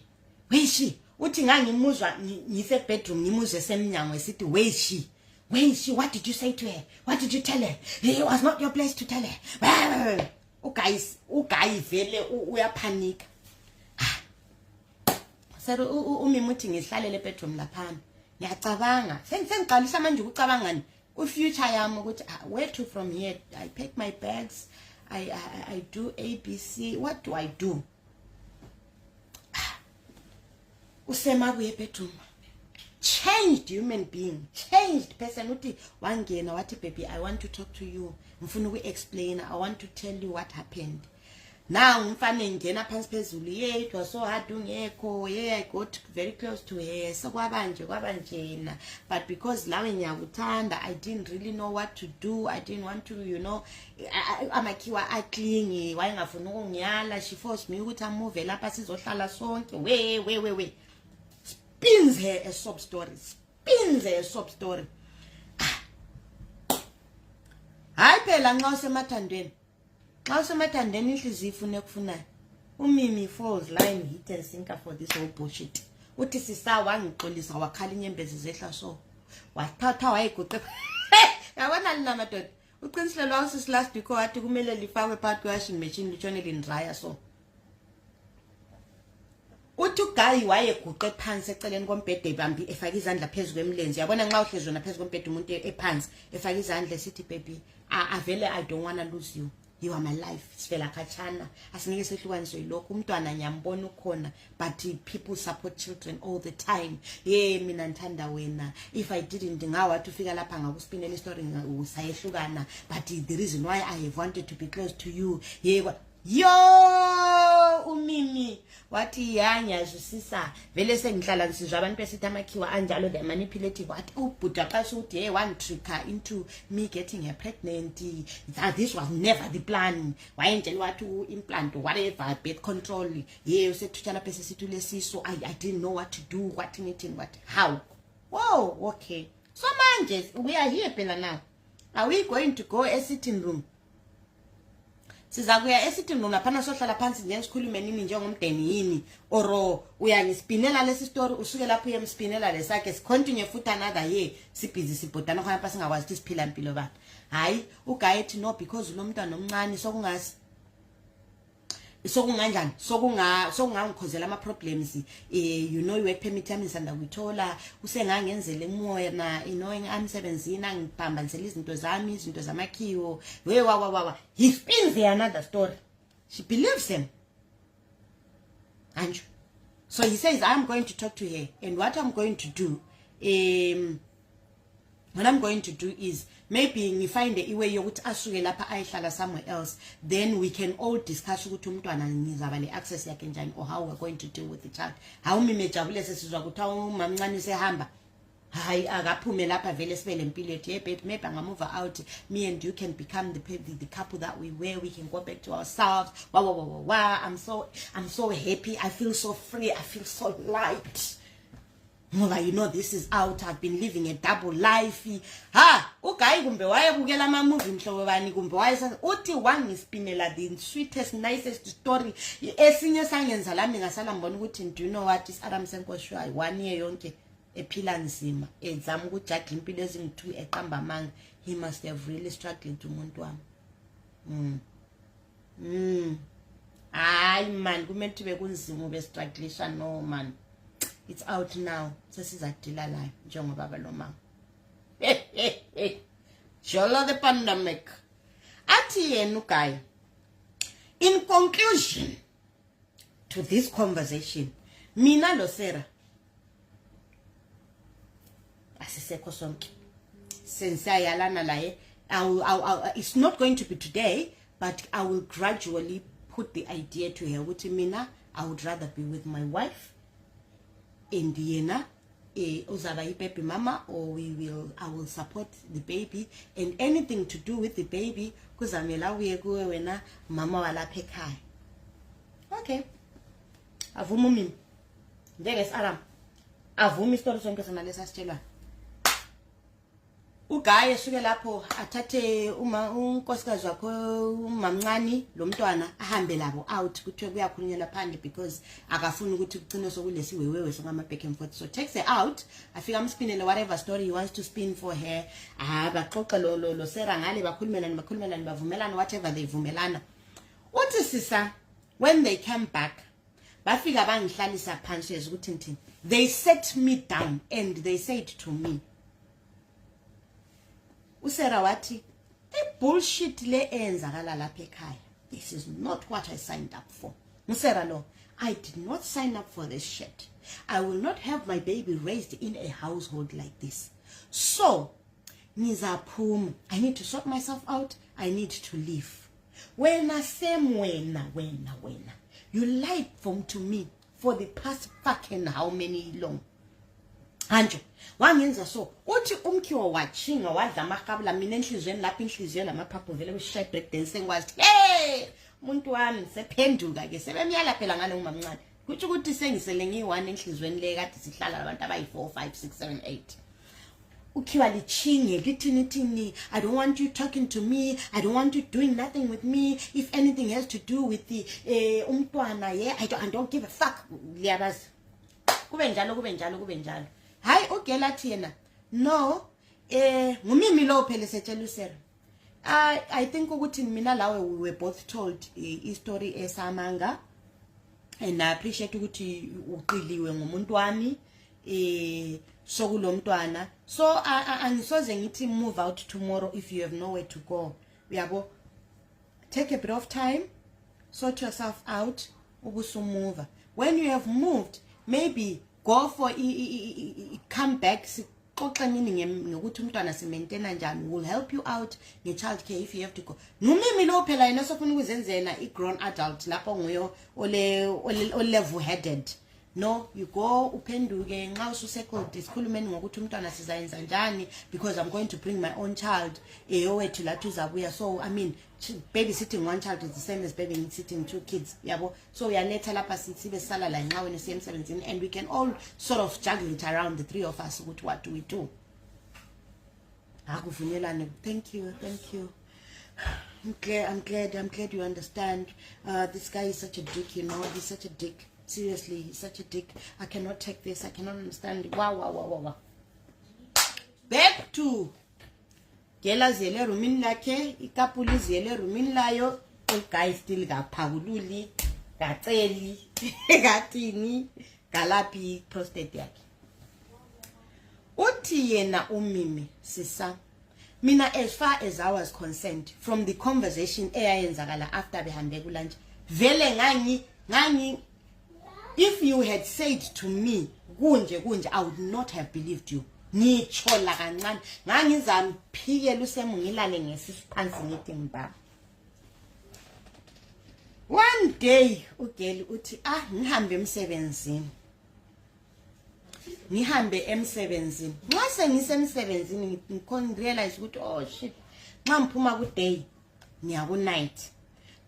weshi uthi ngangimuzwa ngise bedroom ngimuzwe semnyango esithi weshi what did you say to her, what did you tell her, it was not your place to tell her. Uguy vele uyaphanika. Sero umimuthi ngihlalele ebedroom laphana ngiyacabanga sengiqalisa manje ukucabangani ufuture yami ukuthi where to from here, I pack my bags, I do ABC, what do I do? Usema kuye bedroom, changed human being, changed person. Uthi wangena wathi baby I want to talk to you, ngifuna uku-explain, I want to tell you what happened. Now ngifane ngena phansi phezulu, it was so hard ungekho, I got very close to her, so kwabanjena, but because lawe ngiyakuthanda I didn't really know what to do, I didn't want to, amakhiwa aclingy wayengafuna ukungiyala, she forced me ukuthi amove lapha sizohlala sonke. We spins her a sob story, hayi phela nxa usemathandweni inhliziyo ifune kufunayo. Umimi falls line hit and sinker for this whole bullshit. Uthi sisa wangixolisa wakhala inyembezi zehla so wathatha wayiguqe. Yabona lina madoda uqinisile lwawo sis last week wathi kumele lifakwe part washing machine litshone lindryer so uthi uGuy wayeguqe phansi eceleni kombhede bambi efaka izandla phezulu kwemlenze. Yabona nxa uhlezwe na phezulu kombhede umuntu ephansi efaka izandla esithi baby I don't want to lose you, you are my life, sivela khatshana asinike sehlukaniswe lokho umntwana nyambona ukhona, but people support children all the time. Mina ngithanda wena, if I didn't ngawathi ufika lapha ngakuspinela story usayehlukana, but the reason why I have wanted to be close to you umimi wathi yanyazwisisa vele sengihlala ngisizwa abantu besithi amakhiwa anjalo they manipulative. Wathi ubhuda xa uthi one tricker into me getting her pregnant, that this was never the plan. Wayentshela wathi implant whatever, birth control usethuthana phese sithi lesiso. I didn't know what to do, what how. Whoa, okay, so manje we are here phela now. Are we going to go a sitting room? Sizakuya esitting room laphana sohlala phansi nje sikhulume nini njengomdeni yini, oro uyangispinela lesi story usuke lapho uyemspinela lesakhe sicontinue futhi another year sibhizi sibhodana khona lapha singakwazi ukuthi siphila impilo bani. Hayi uGuy ethi no because lo mntwana omncane sokungasi sokunganjani sokungangikhozela ama problems you know work permit yami sanda kuyithola usengangenzele umoya na emsebenzini angiphambanisela izinto zami izinto zamakhiwo he spins there another story. She believes him. Andrew. So he says, I'm going to talk to her. And what I'm going to do, what I'm going to do is, maybe we find a way yokuthi asuke lapha ayihlala somewhere else. Then we can all discuss ukuthi umntwana ngizaba le access yakhe njani, or how we're going to deal with the child. How mimejabule sesizwa ukuthi umamncane sehamba. Hayi akaphume lapha vele sibe lempilo yethu. Hey babe, maybe move out, me and you can become the couple that we were. We can go back to ourselves. Wow. I'm so happy. I feel so free. I feel so light. Ngoba you know this is out. I've been living a double life. Ugayi kumbe wayebukela ama movie mhlobo bani kumbe wayesa uthi wangispinela the sweetest nicest story. Esinye sangenza lami ngasala ngibona ukuthi do you know what is Adam Senkoshwa 1 year yonke ephila nzima ezama ukujudge impilo ezingi2 eqamba amanga. He must have really struggled to umuntu wami. Ay man kumele ube kunzima ube strugglisha no man. It's out now. Sesizadila la njengoba baba lo mama. Jolo the pandemic. Athi yena uGayi. In conclusion to this conversation, mina lo Sarah asisekho sonke. Sensayalana laye. It's not going to be today, but I will gradually put the idea to her. Ukuthi mina, I would rather be with my wife. Indiana, uzaba baby mama, or I will support the baby, and anything to do with the baby, kuzamela uye wena mama walapha ekhaya. Okay. Avuma mina. Njenge Aram. Avuma isitori sonke sona lesasitshelwa. Ugayi esuke lapho athathe unkosikazi wakho umamncane lo mntwana ahambe labo out kuthiwe kuyakhulunyelwa phandle because akafuni ukuthi kucine sokulesiwewewe sokama back and forth. So takes her out, afika amspinele whatever story he wants to spin for her. Baxoxe lo Sarah ngale bakhulumelana bavumelana whatever they vumelana. Uthi sisa when they came back bafika bangihlalisa phansi ukuthi nthini. They set me down and they said to me, Usera wati, the bullshit le enzakala lapha ekhaya. This is not what I signed up for. Usera no, I did not sign up for this shit. I will not have my baby raised in a household like this. So, nizaphuma. I need to sort myself out. I need to leave. Wena. You lied to me for the past fucking how many long? Anjo, wangenza so, uthi umkhiwa wachinga wadla amakabula mina enhlizweni lapha inhliziyo lamaphaphu vele ushaye break dancing wazi. Hey, umuntu wami sephenduka ke sebemyala phela ngale umamncane. Kuthi ukuthi sengisele ngi1 enhlizweni le kade sihlala abantu abayi 4 5 6 7 8. Ukhiwa lichinge lithini I don't want you talking to me. I don't want you doing nothing with me. If anything has to do with the umntwana, yeah, I don't give a fuck. Liyabazi. Kube njalo. Hayi ugela thina. No, ngumimi lo phela setshela uSera. I think ukuthi mina lawe we were both told a story esamanga, and I appreciate ukuthi uqiliwe ngumuntu wami sokulo mntwana. So angisoze ngithi move out tomorrow if you have nowhere to go. Uyabo, take a bit of time, sort yourself out, ubusumuva. When you have moved, maybe go for come back. Ngokuthi umntwana si maintain njani will help you out nge child care if you have to go. Ngumimi lo phela yena sofuna ukuzenzela I grown adult lapho nguyo ole level headed. No, you go uphenduke nxa ususettled isikhulumeni ngokuthi umntwana sizayenza njani because I'm going to bring my own child owethu lathi uzabuya. So I mean babysitting one child is the same as babysitting 2 kids, yabo. So uyaletha lapha sibe sala la nxa wena same 17 and we can all sort of juggle it around the 3 of us. What do we do? Akuvunyelane. Thank you. I'm glad you understand. This guy is such a dick, you know. He's such a dick. Seriously, he's such a dick. I cannot take this. I cannot understand it. Wow. Back to Gela zele rumini lakhe, ikapuli zele rumini layo, uGayi still kaphawululi. gaceli gatini galaphi prostate yakhe. Uthi yena umimi sisa, mina as far as I was concerned from the conversation eyayenzakala after behambe ku lunch, vele ngangi if you had said to me kunje I would not have believed you. Ngitsho la kancane ngangizamphikela usemu ngilale ngesiphansi ngithi ngibaba. One day ugeli uthi ngihambe emsebenzini. Ngihambe emsebenzini. Nxa sengisemsebenzini ngikhona realize ukuthi oh shit. Nxa ngiphuma ku day ngiya ku night.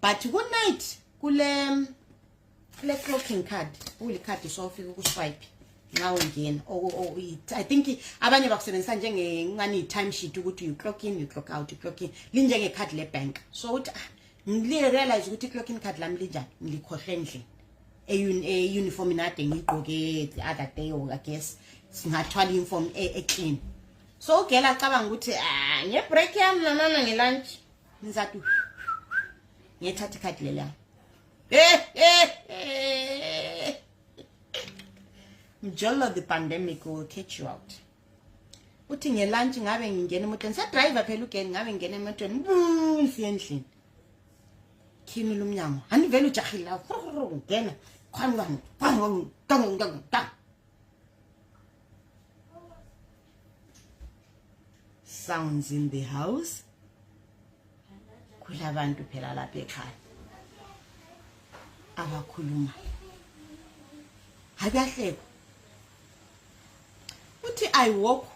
But ku night kule clocking card, uli card sofika ku swipe. Ngawo ngena I think abanye bakusebenzisa njenge ngani time sheet ukuthi you clock in you clock out you clock in linjenge card le bank. So uthi ngile realize ukuthi clock in card lami linjani ngilikhohle endlini. E uniform nade ngigqoke the other day or I guess singathwala uniform e clean. So ugela acabanga ukuthi nge break yami nana nge lunch ngizathi ngiyathatha icard lela. Mjolo the pandemic will catch you out. Uthi nge lunch ngabe ngingena emotweni sa driver phela ugeni ngabe ngingena emotweni siya endlini. Kimi lumnyango anivele ujahila ngena khona sounds in the house. Kulabantu phela lapha ekhaya abakhuluma habahleko. Uthi I walk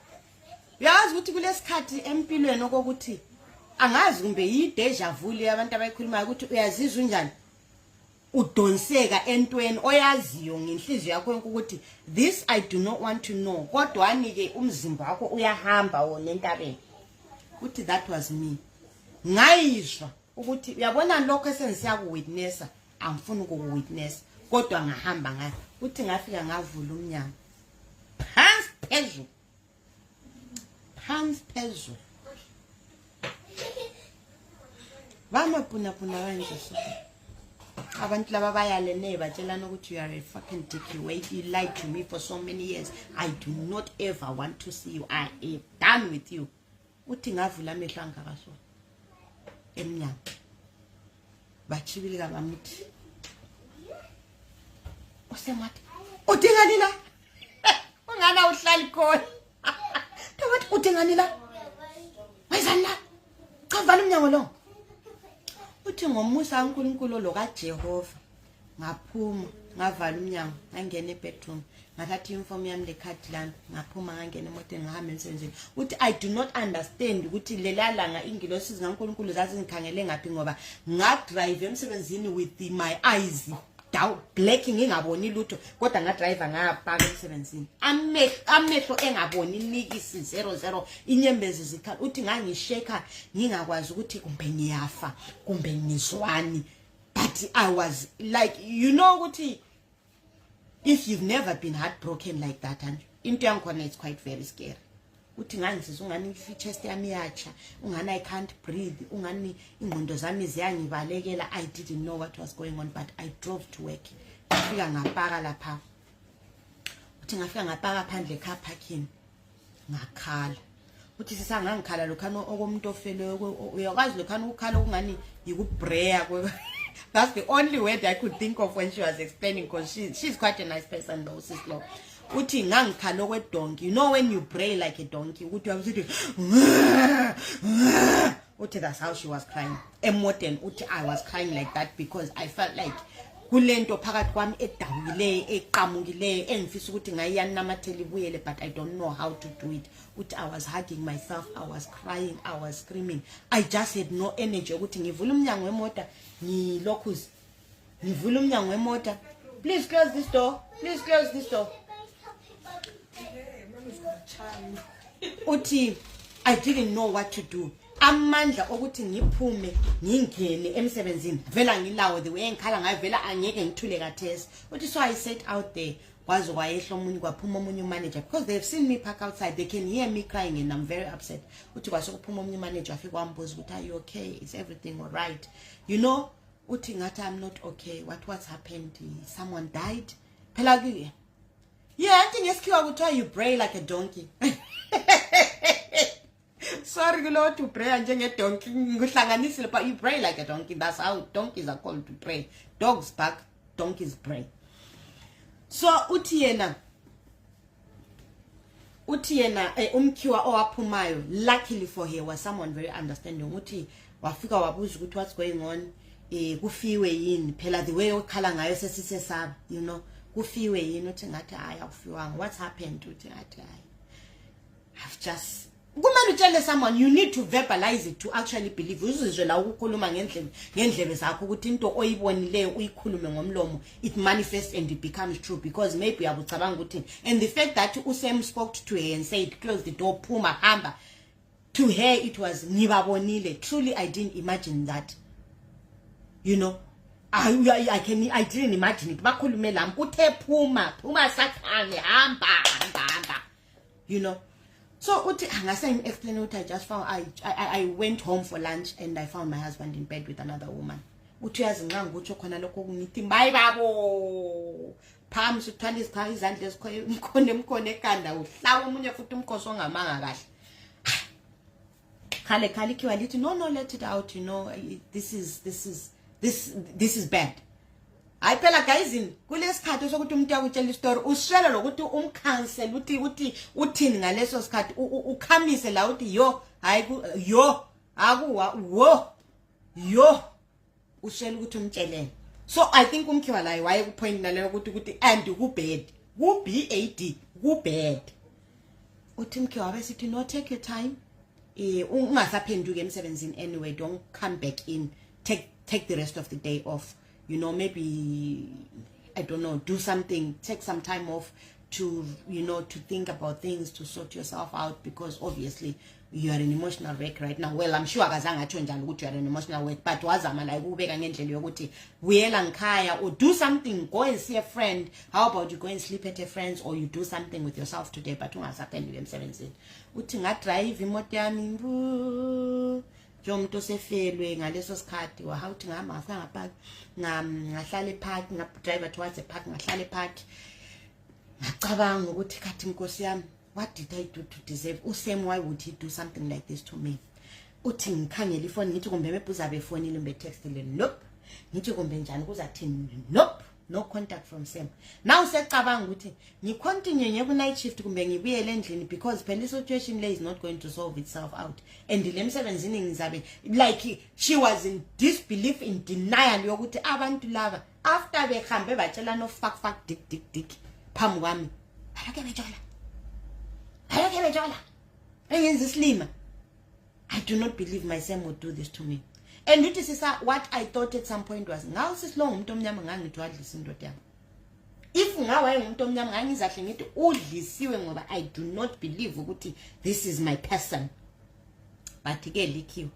yazi ukuthi kulesikhathi empilweni okokuthi angazi kumbe yi deja vu le abantu abayikhuluma ukuthi uyazizwa unjani udonseka entweni oyaziyo ngenhliziyo yakho ukuthi this I do not want to know kodwa anike umzimba wakho uyahamba wona entabeni. Uthi that was me. Ngayizwa ukuthi uyabona lokho esengisiya ku witnessa angifuni uku witness kodwa ngahamba ngayo. Uthi ngafika ngavula umnyango hands phezulu bamapuna kanje so abantu laba bayale nebatshelana ukuthi you are a fucking dick, you lied to me for so many years, I do not ever want to see you, I am done with you. Uthi ngavula amehlo angakaso emnyango bachibilika bamuthi usemathi udinganila ungana uhlali khona tabathi udinganila wayizana chavala umnyango lo. Uthi ngomusa uNkulunkulu lo kaJehova ngaphuma ngavala umnyango ngangena ebedroom ngathatha uniform yami lekhadi lami ngaphuma ngangena emotweni ngahamba emsebenzini. Uthi I do not understand ukuthi lelalanga ingilosi zikaNkulunkulu zazi ngikhangele ngaphi ngoba ngadrive emsebenzini with my eyes down black ngingaboni lutho kodwa ngadriver ngapaka emsebenzini amehlo engaboni nikisi 00 inyembezi zikhala. Uthi ngangisheka ngingakwazi ukuthi kumbe ngiyafa kumbe ngizwani but I was like you know ukuthi if you've never been heartbroken like that and into yankhona it's quite very scary. Uthi ngangisizwe ungani chest yami yacha ungani I can't breathe ungani ingqondo zami ziyangibalekela. I didn't know what was going on but I drove to work. Ngafika ngapaka lapha. Uthi ngafika ngapaka phandle car parking ngakhala. Uthi sisangangikhala lokhana okomuntu ofele uyakwazi lokhana ukukhala ungani yikubreya kwe. That's the only word I could think of when she was explaining because she's quite a nice person though sis lo. Uthi ngangikhala okwedonki, you know when you bray like a donkey uthi wabuthi uthi that's how she was crying emoteni. Uthi I was crying like that because I felt like kulento phakathi kwami edawukileyo eqamukileyo engifisa ukuthi ngayiyanamathela ibuyele but I don't know how to do it. Uthi I was hugging myself, I was crying, I was screaming, I just had no energy ukuthi ngivule umnyango wemota ngilokhuzi ngivule umnyango wemota. Please close this door, please close this door. Uthi I didn't know what to do. Amandla ukuthi ngiphume ngingene emsebenzini vela ngilawo the way ngikhala ngayo vela angeke ngithule kathesi. Uthi so I sat out there kwaze kwayehla omunye kwaphuma omunye manager because they've seen me park outside, they can hear me crying and I'm very upset. Uthi kwase kuphuma omunye manager afika wambuza ukuthi are you okay, is everything all right? You know uthi ngathi I'm not okay. What's happened? Someone died. Phela ke. Yeah, I think ngesikhiwa kuthiwa you bray like a donkey. Sorry kulo to pray njenge donkey ngihlanganisile, but you pray like a donkey. That's how donkeys are called, to pray. Dogs bark, donkeys pray. So uthi yena umkhiwa owaphumayo, luckily for her, was someone very understanding. Uthi wafika wabuza ukuthi what's going on, kufiwe yini, phela the way okhala ngayo sesisesaba, you know, kufiwe yini. Uthi ngathi hayi akufiwanga. What's happened? Uthi ngathi hayi I've just kumele utshele someone, you need to verbalize it to actually believe. Uzizwe la ukukhuluma ngendlebe zakho ukuthi into oyibonileyo uyikhulume ngomlomo, it manifests and it becomes true, because maybe abucabanga ukuthi. And the fact that Usem spoke to her and said close the door, phuma hamba, to her it was ngibabonile. Truly I didn't imagine that, you know. I didn't imagine it. Bakhulume lami uthe phuma sakhane hamba, you know. So uthi angase explain what I just found. I went home for lunch and I found my husband in bed with another woman. Uthi yazi nganga utsho khona lokho ngithi bayi babo phami sithwala izandla emkhone ekanda uhlawa umunye futhi umkhosi ongamanga kahle khale khiwa lithi no let it out, you know, this is bad. Hayi phela guys, kulesikhathi sokuthi umuntu yakutshela istory uswela lokuthi umcancel uthini ngaleso sikhathi ukhamise la uthi yo hayi yo akuwa yo ushela ukuthi umtshelene. So I think umkhiwa la waye kupoint naleyo ukuthi and kubad kubad uthi umkhiwa besithi no, take your time, ungasaphenduka emsebenzini anyway, don't come back in, take the rest of the day off. You know, maybe, I don't know, do something, take some time off to, you know, to think about things, to sort yourself out, because obviously you are an emotional wreck right now. Well, I'm sure akazange atsho njalo ukuthi you are an emotional wreck, but wazama like ubeka ngendlela yokuthi buyela ngikhaya, or do something, go and see a friend. How about you go and sleep at a friend's, or you do something with yourself today, but ungasaphenduka emsebenzini. Uthi ngadrive imoto yami Jomto sefelwe ngaleso sikhathi wahawuthi ngihamba ngafika ngapark ngahlala epark ngabdriver towards the park ngahlala epark ngacabanga ukuthi kathi inkosi yami, what did I do to deserve Usem? Why would he do something like this to me? Uthi ngikhangela ifoni ngithi kumbe mebuza befonile mbe textile, nope. Ngithi kumbe njani kuzathini, nope. No contact from Sam. Now secabanga ukuthi ngicontinue ngiye ku night shift kumbe ngibuyele endlini, because phela situation le is not going to solve itself out. And le msebenzini ngizabe like she was in disbelief, in denial yokuthi abantu lava after behambe batshela no fuck dick phambi kwami aloke bejola engenza islima. I do not believe my Sam would do this to me. And this is what I thought at some point was, ngawo sisilonga umuntu omnyama ngangithi wadlisa indoda yami. If ngawaye umuntu omnyama ngangizahle ngithi udlisiwe ngoba I do not believe ukuthi this is my person. But ke likhiwe.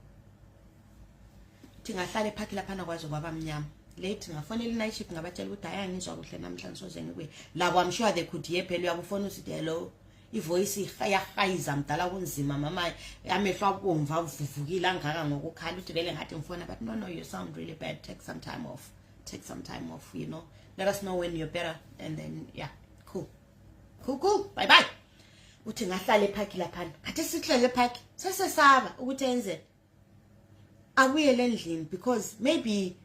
Thi ngahlala ephaki laphana kwaze kwaba mnyama. Late ngafonela night shift ngabatshela ukuthi hayi ngizwa kuhle namhlanje soze ngikwe. Labo I'm sure they could hear phela uyakufona usithi hello. Ivoice iyahayiza mdala kunzima mama amehlo abomvu avuvukile angaka ngokukhala uthi vele ngathi ngifona, but no you sound really bad, take some time off, you know, let us know when you're better, and then yeah, cool, bye bye. Uthi ngahlala ephaki laphana ngathi sihlele ephaki sesesaba ukuthi enze abuyele endlini, because maybe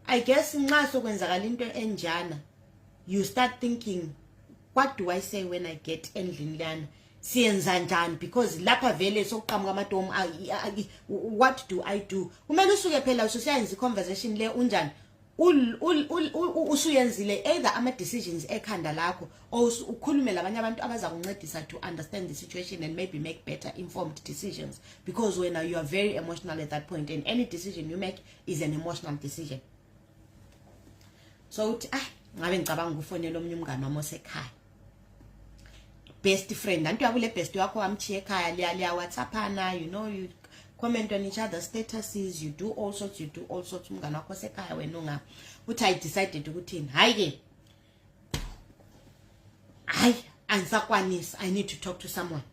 I guess nxa sokwenzakala into enjana you start thinking, what do I say when I get endlini lana siyenza njani, because lapha vele sokuqhamuka amadomo what do I do? Kumele usuke phela usuyenza conversation le unjani usuyenzile either ama decisions ekhanda lakho, or ukhulume labanye abantu abaza kuncedisa to understand the situation and maybe make better informed decisions, because when you are very emotional at that point and any decision you make is an emotional decision. So ngabe ngicabanga ukufonela omnye umngane wami osekhaya, best friend, antu yakule best wakho amchiye ekhaya liya WhatsAppana, you know, you comment on each other's statuses, you do all sorts umngane wakho osekhaya wena unga uthi I decided ukuthini hayi ansakwanisa, I need to talk to someone.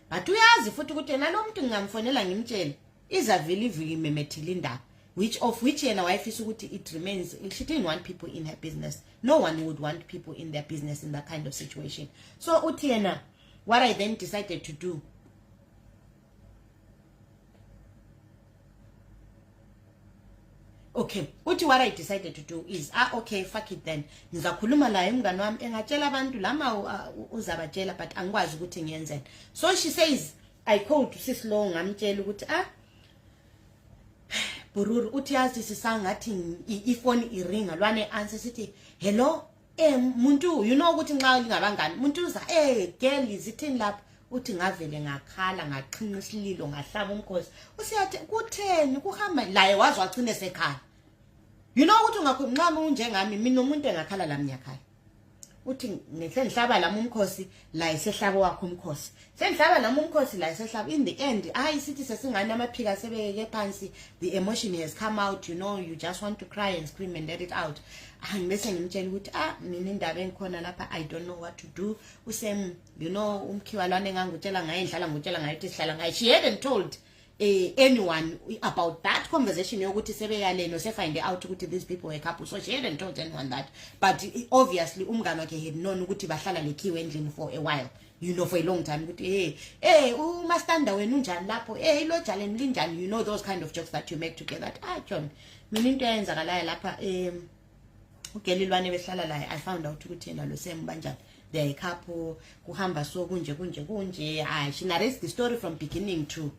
But uyazi futhi ukuthi nalo muntu ngingamfonela ngimtshele izavile iviki memethile indaba which yena wayefisa ukuthi it remains. She didn't want people in her business. No one would want people in their business in that kind of situation. So uthi yena, what I then decided to do, okay, what I decided to do is, okay, fuck it then. Ngizakhuluma la umngani wami engatshela abantu lama uzabatshela but angikwazi ukuthi ngiyenzeni. So she says, I called sis Lo ngamtshela ukuthi Bururu uthi yazi sisangathi ifoni iringa lwane answer sithi hello muntu you know ukuthi nxa lingabangani muntu uza girl izithini lapha uthi ngavele ngakhala ngaqhinqa isililo ngahlaba umkhosi usiyathi kutheni kuhamba laye wazi wacine sekhaya you know ukuthi ungakhuluma unjengami mina umuntu engakhala la mnyakhala uthi ngihlaba lami umkhosi la isehlaba wakho umkhosi sengihlaba lami umkhosi la isehlaba in the end sithi sesingani amaphika sebeke phansi the emotion has come out, you know, you just want to cry and scream and let it out. Angibese ngimtshela ukuthi mina indaba engikhona lapha I don't know what to do. Usem, you know, umkhiwa lwane ngangutshela ngaye ndlala ngutshela ngaye ukuthi sihlala ngaye. She hadn't told anyone about that conversation yokuthi sebeyale no se find out ukuthi these people were couple, so she hadn't told anyone that, but obviously umngane wakhe had known ukuthi bahlala lekhiwe endlini for a while, you know, for a long time ukuthi umastanda wena unjani lapho ilo jaleni linjani, you know, those kind of jokes that you make together. John mina into eyenzakalayo lapha ugelilwane behlala la I found out ukuthi yena lo Sam banjani, they are a couple kuhamba so kunje she narrates the story from beginning to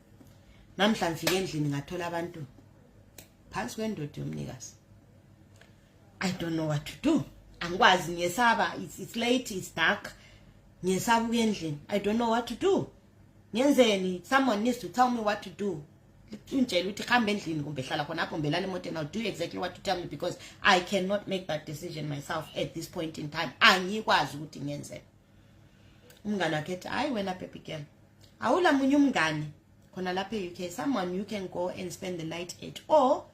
namhla ngifike endlini ngathola abantu phansi kwendoda yomnikazi. I don't know what to do. Angikwazi ngiyesaba, it's late, it's dark. Ngiyesaba ukuya endlini. I don't know what to do. Ngiyenzeni? Someone needs to tell me what to do. Untshela ukuthi khamba endlini kumbe hlala khona apho mbelala emoto now, do exactly what to tell me because I cannot make that decision myself at this point in time. Angikwazi ukuthi ngiyenzeni. Umngane wakhe ethi hayi wena baby girl awula munye umngane khona lapha eUK, someone you can go and spend the night at, or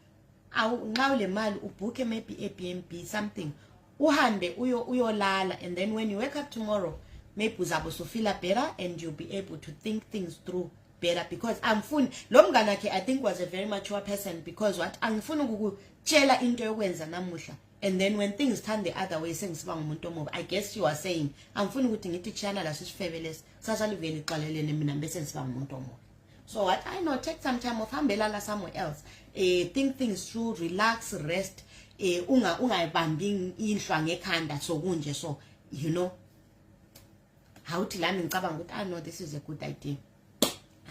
nxa ule mali ubooke maybe Airbnb something uhambe uyolala, and then when you wake up tomorrow maybe uzabe usufila better and you'll be able to think things through better, because angifuni lo mngane wakhe I think was a very mature person, because what angifuni ukukutshela into yokwenza namuhla and then when things turn the other way sengisiba ngumuntu omubi. I guess you are saying angifuni ukuthi ngithi chana la sisifebelesi sasa livele ixalelene mina bese ngisiba ngumuntu omubi. So what I know, take some time off, hambelala somewhere else, think things through, relax, rest, ungayibambi inhlwa ngekhanda so kunje, so you know how to lami ngicabanga ukuthi I know this is a good idea.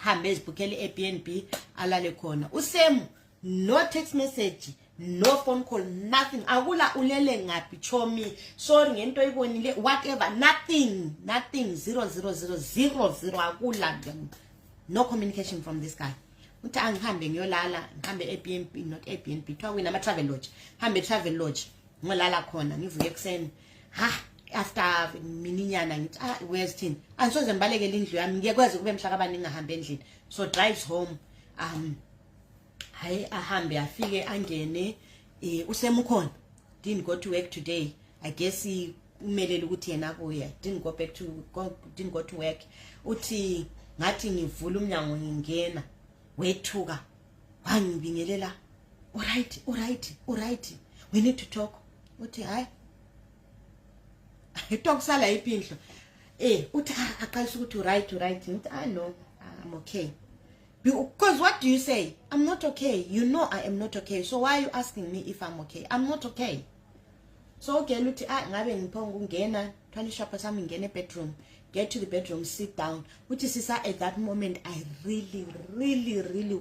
Hambe ezibukele Airbnb alale khona. Usem no text message, no phone call, nothing. Akula ulele ngaphi chomi, sorry ngento ibonile, whatever, nothing, 00000 akula. No communication from this guy. Uthi angihambe ngiyolala, ngihambe Airbnb, not Airbnb, twa wena ama travel lodge. Hambe travel lodge, ngolala khona, ngivuke ekseni. After mininyana ngithi where's tin? Angisoze ngibalekele indlu yami, ngiyakwazi kube mhla kabani ngingahambe endlini. So drives home. Ahambe afike angene usemukhona. Didn't go to work today. I guess umelele ukuthi yena kuya. Didn't go to work. Uthi ngathi ngivula umnyango ngingena wethuka wangibingelela, alright, we need to talk. Uthi hayi talk sala ipinhlo uthi aqalisa ukuthi right I know I'm okay, because what do you say? I'm not okay, you know I am not okay, so why are you asking me if I'm okay? I'm not okay. So okay, uthi ngabe ngiphonga ungena thwala ishopha sami ngene bedroom, get to the bedroom, sit down. Which is at that moment I really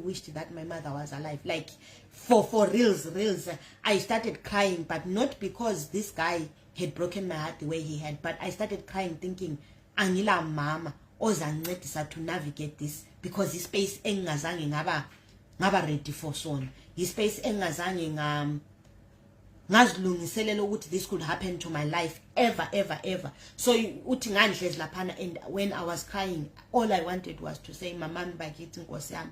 wished that my mother was alive. Like for reals. I started crying, but not because this guy had broken my heart the way he had, but I started crying thinking angila mama ozancedisa to navigate this, because his space engazange ngaba ready for sona. His space engazange ngazilungiselela ukuthi this could happen to my life ever. So uthi ngandlezi laphana, and when I was crying all I wanted was to say mama bakithi nkosi yami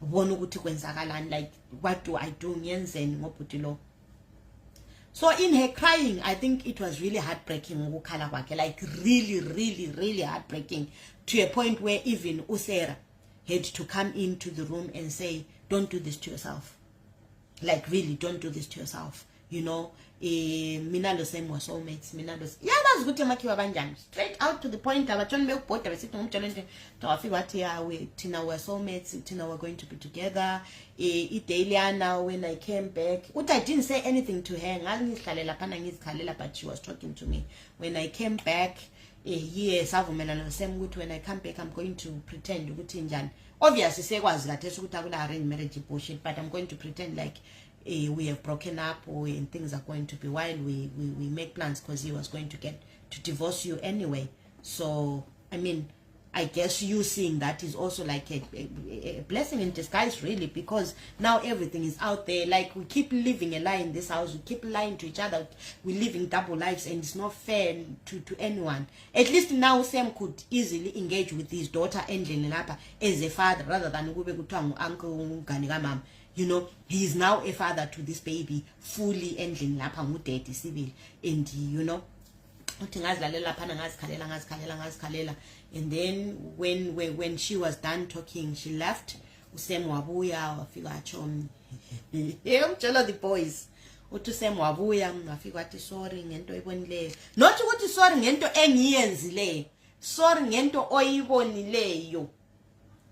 ubona ukuthi kwenzakalani, like what do I do, ngiyenzeni ngobhuti lo. So in her crying, I think it was really heartbreaking ukukhala kwakhe, like really heartbreaking, to a point where even Usera had to come into the room and say, don't do this to yourself. Like, really, don't do this to yourself. You know, mina lo Sam was soulmates. Mina lo, yeah, that's good. Makiwa banjani. Straight out to the point. Abatshoni bekubhoda besithi ngumtshela nje tawafika wathi yeah, Tina were soulmates. Tina were going to be together. Ideliana, when I came back, I didn't say anything to her. But she was talking to me. When I came back, yes, when I come back, I'm going to pretend ukuthi njani. Obviously, sekwazi kathesi ukuthi akula arranged marriage bullshit, but I'm going to pretend like we have broken up and things are going to be while we make plans, because he was going to get to divorce you anyway. So, I mean, I guess you seeing that is also like a blessing in disguise, really, because now everything is out there. Like, we keep living a lie in this house. We keep lying to each other. We're living double lives, and it's not fair to anyone. At least now Sam could easily engage with his daughter Endlin Lapa as a father, rather than uncle mom. You know, he is now a father to this baby, fully Endlin Lapa mudeti civil, and you know. And then when she was done talking, she left. Usem wabuya wafika acho tell the boys uthi Sam wabuya wafika athi sorry ngento oyibonileyo, not ukuthi sorry ngento engiyenzileyo, sorry ngento oyibonileyo.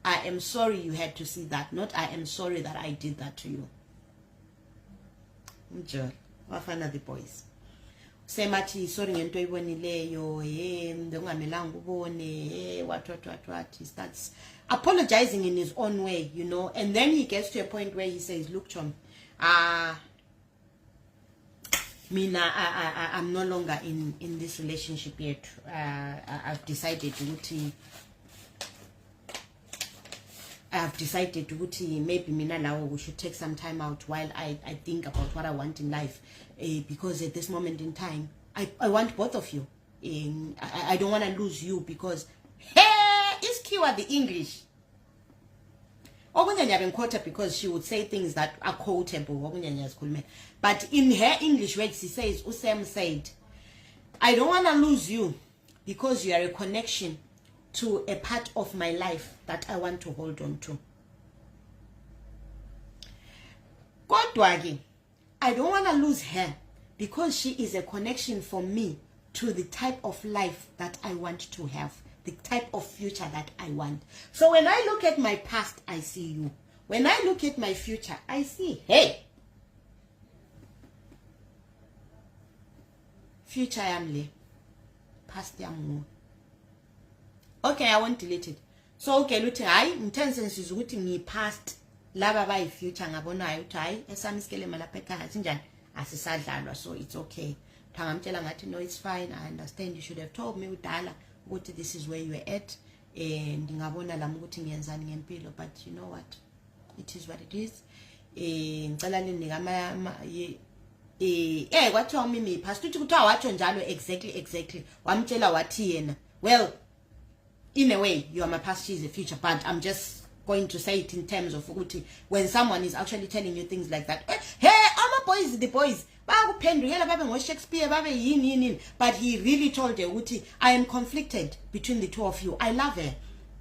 I am sorry you had to see that, not I am sorry that I did that to you. Mjol wafana the boys semathi sorry ngento oyibonileyo, ngongamelanga ubone what he starts apologizing in his own way, you know. And then he gets to a point where he says, look Chom, I'm no longer in this relationship yet. I've decided to maybe mina now we should take some time out while I think about what I want in life, because at this moment in time I want both of you. I don't want to lose you, because hey, is keyword the English. Because she would say things that are quotable. But in her English words, she says, Usam said, I don't want to lose you because you are a connection to a part of my life that I want to hold on to. Kodwa, I don't want to lose her because she is a connection for me to the type of life that I want to have, the type of future that I want. So when I look at my past, I see you. When I look at my future, I see, hey, future yamle, past yamu. Okay, I won't delete it. So okay, look, I intentions is ukuthi ngi past laba by future ngabonayo ukuthi hayi esamiskele malapha ekhaya sinjani asisadlalwa, so it's okay. Thangamtshela ngathi no, it's fine, I understand, you should have told me udala ukuthi this is where you were at, and ngabona lami ukuthi ngiyenzani ngempilo, but you know what, it is what it is. Ngicela ninika kwathiwa mimi past uthi kuthiwa watsho njalo exactly wamtshela wathi yena, well, in a way, you are my past, she is the future, but I'm just going to say it in terms of when someone is actually telling you things like that. Hey, I'm a boys, the boys. Shakespeare, but he really told her, I am conflicted between the two of you. I love her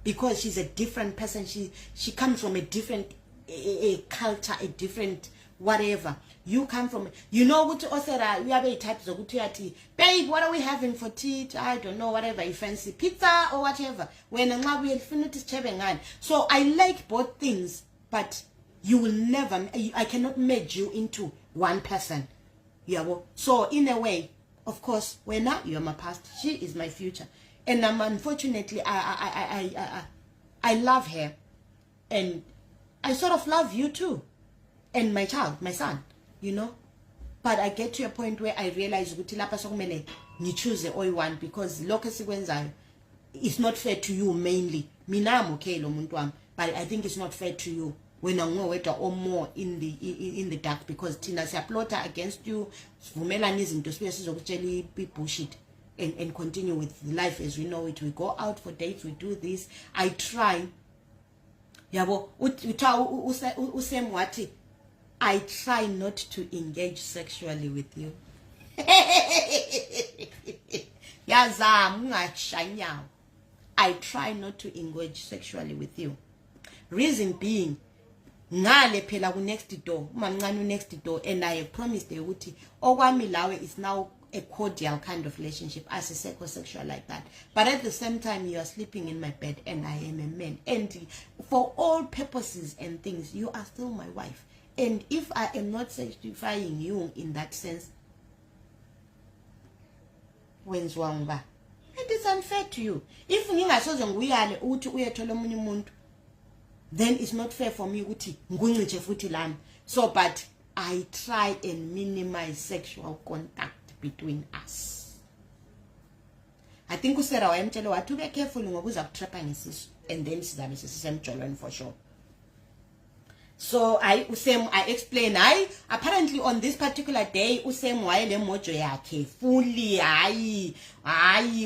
because she's a different person. She comes from a different culture, a different whatever. You come from, you know what osera we have a types of babe, what are we having for tea? I don't know, whatever you fancy, pizza or whatever. When we finish. So I like both things, but you will never, I cannot merge you into one person. Yeah, well, so in a way, of course, when now you're my past, she is my future, and unfortunately I love her, and I sort of love you too, and my child, my son, you know. But I get to a point where I realize you choose the only one, because it's not fair to you mainly. Mina I'm okay lo muntu wami, but I think it's not fair to you when I'm or more in the dark, because Tina siyaplota against you, be bullshit, and continue with life as we know it. We go out for dates, we do this. I try. Yabo usem wati, I try not to engage sexually with you. I try not to engage sexually with you. Reason being, ngale phela ku next door umamncane next door, and I promised ukuthi okwami lawe is now a cordial kind of relationship as a psychosexual like that, but at the same time you are sleeping in my bed and I am a man, and for all purposes and things you are still my wife, and if I am not satisfying you in that sense, wenziwa ngoba, it is unfair to you. If ngingasoze nguyale ukuthi uyethola omunye umuntu, then it's not fair for me ukuthi ngungiche futhi lami. So but I try and minimize sexual contact between us. I think uSarah wayemtshela wathi ube careful ngoba uza kutrapha ngesisu, and then sizabe sesisemjolweni for sure. So I explain, apparently on this particular day Usem wayele mojo yakhe fully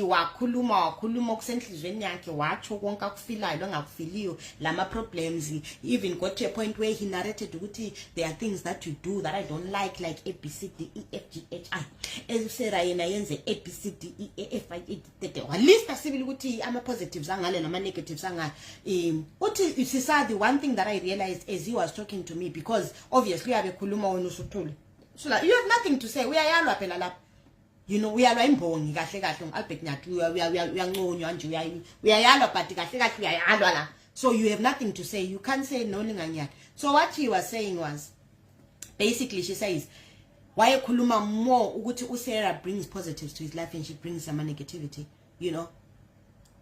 wakhuluma kusenhlizweni yakhe watsho konke akufilayo longakufiliyo lama problems. Even got to a point where he narrated ukuthi there are things that you do that I don't like A B C D E F G H I, esera yena yenze A B C D E F I list asibili ukuthi ama positives angale nama negatives anga uthi sisa. The one thing that I realized as he was talking to me, because obviously abekhuluma wona usuthule, so like, you have nothing to say, uyayalwa phela lapha, you know, uyalwa imbongi kahle kahle Albert Nyathi uyanconywa nje uyayalwa but kahle kahle uyayalwa la, so you have nothing to say, you can't say no linganyana. So what he was saying was basically, she says wayekhuluma more ukuthi uSarah brings positives to his life and she brings some negativity, you know.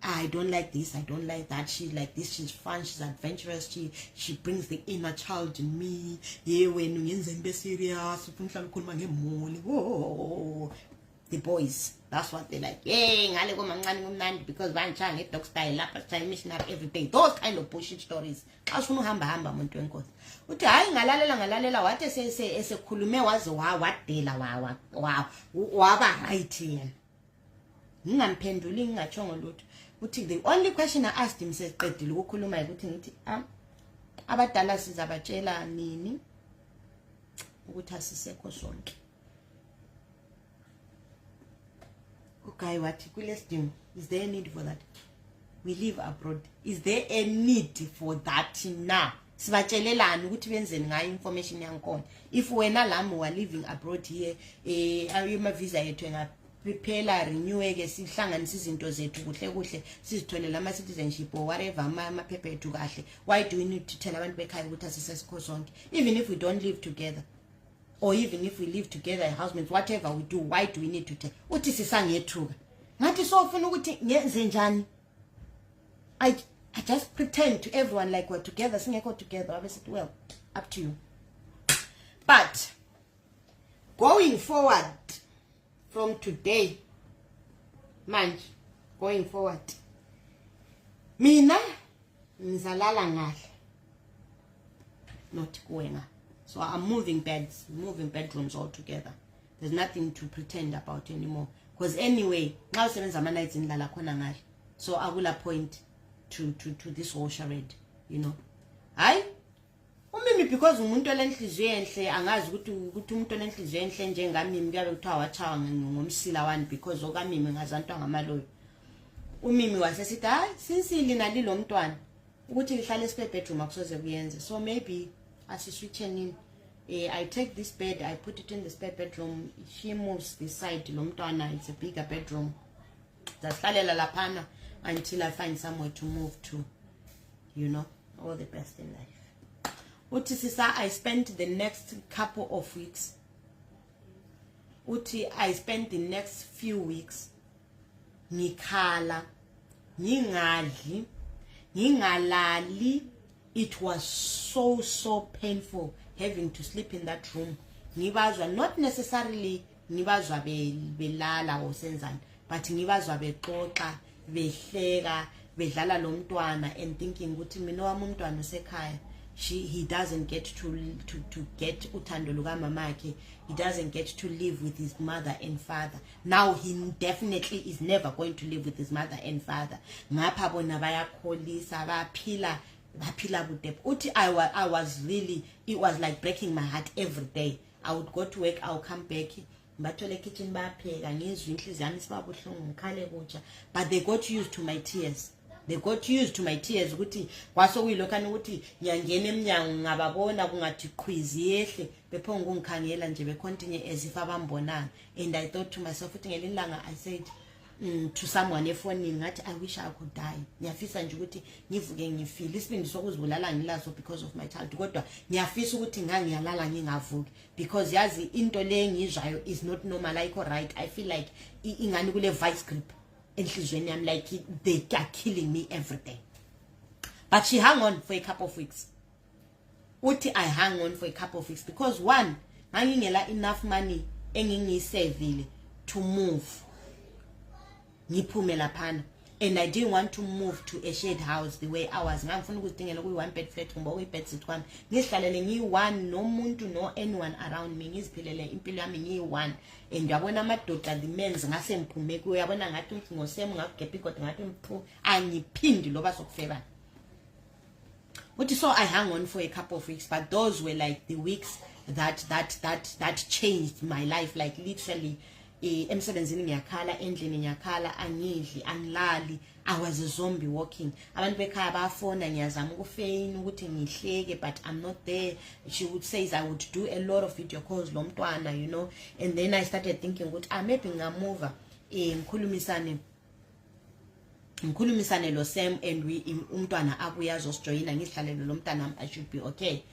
I don't like this, I don't like that, she's like this, she's fun, she's adventurous, she brings the inner child in me. Yeah, when ungenze serious, the boys, that's what they like. Yeah, ngale ko mancane ngumnandi because bancha nge dog style lapha style missionary every day. Those kind of bullshit stories. Xa ufuna uhamba umuntu wenkosi. Uthi hayi ngalalela wathi esekhulume waze wadela waba right yena. Ngingamphenduli ngingachongo lutho. Uthi the only question I asked him seqedile ukukhuluma ukuthi ngithi abadala sizabatshela nini ukuthi asisekho sonke. Okay, wathi kulesidingo, is there a need for that? We live abroad. Is there a need for that now? Sibatshelelani ukuthi benzeni ngayo information yankona. If wena lami wa living abroad here, ayima visa yethu ngaphela renew ke sihlanganisa izinto zethu kuhle sizitholela ama citizenship or whatever ama phepha ethu kahle. Why do we need to tell abantu bekhaya ukuthi asisesikho sonke? Even if we don't live together, or even if we live together as housemates, whatever we do, why do we need to tell? Uthi sisangethuka. Ngathi so ufuna ukuthi ngenze njani? I just pretend to everyone like we're together, singekho together. I said, well, up to you. But going forward from today, manje, going forward, mina ngizalala ngale, not kuwena. So I'm moving beds, moving bedrooms altogether. There's nothing to pretend about anymore. Because anyway, now seven ama nights in lala khona ngale. So I will appoint to this whole charade, you know. Hayi umimi because umuntu olenhliziyo enhle angazi ukuthi umuntu olenhliziyo enhle njengamimi kuyabe kuthiwa wachawa ngomsila wani because okamimi ngazantwa ngamaloyo. Umimi wasesithi hayi sinsili nalilo mntwana ukuthi lihlale spare bedroom akusoze kuyenze. So maybe asiswitcheni I take this bed, I put it in the spare bedroom, she moves this side lo mntwana, it's a bigger bedroom. Zahlalela laphana until I find somewhere to move to, you know. All the best in life. Uti sisa, I spent the next couple of weeks. Uti, I spent the next few weeks ngikhala, ngingadli, ngingalali. It was so painful having to sleep in that room. Ngibazwa, not necessarily ngibazwa belala or senzani, but ngibazwa bexoxa, behleka, bedlala lo mntwana, and thinking ukuthi mina wami umntwana usekhaya. He doesn't get to get uthando luka mamakhe. He doesn't get to live with his mother and father. Now he definitely is never going to live with his mother and father. Ngapha bona bayakholisa baphila budep. Uthi I was really, it was like breaking my heart every day. I would go to work, I'll come back, bathole kitchen bapheka ngizwe inhliziyo yami sibabuhlungu ngikhale kutsha, but they got used to my tears. They got used to my tears ukuthi kwasokuyilokana ukuthi ngiyangena eminyango ngababona kungathi qhwizi yehle bephonga ungikhangela nje be continue as if abambonanga. And I thought to myself ukuthi ngelilanga I said to someone efonini ngathi I wish I could die. Ngiyafisa nje ukuthi ngivuke ngifile isibindi sokuzibulala ngilaso because of my child, kodwa ngiyafisa ukuthi ngangiyalala ngingavuki because yazi into le engizwayo is not normal, ayikho right. I feel like ingani kule vice grip enhlizweni yami, like they are killing me every day. But she hung on for a couple of weeks. Uthi I hung on for a couple of weeks because one, ngangingela enough money engingiyisavile to move ngiphume laphana, and I didn't want to move to a shared house the way I was. Ngangifuna ukuzidingela kuyi one bed flat ngoba kuyi bed sit one, ngihlalele ngiyi-one, no muntu no anyone around me, ngiziphilele impilo yami ngiyi-one. And yabona amadoda the men's ngase ngiphume kuyo, yabona ngathi uthi ngosemu ngakugebha igoda ngathi mphu angiphindi loba sokufebana. Uthi so I hung on for a couple of weeks, but those were like the weeks that changed my life, like literally. Emsebenzini ngiyakhala, endlini ngiyakhala, angidli, angilali. I was a zombie walking. Abantu bekhaya bafona ngiyazama ukufeina ukuthi ngihleke, but I'm not there. She would say I would do a lot of video calls lo mntwana, you know. And then I started thinking ukuthi maybe ngamuva ngikhulumisane lo Sam and we umntwana abuya azosijoyina ngihlalele lo mntana, I should be okay.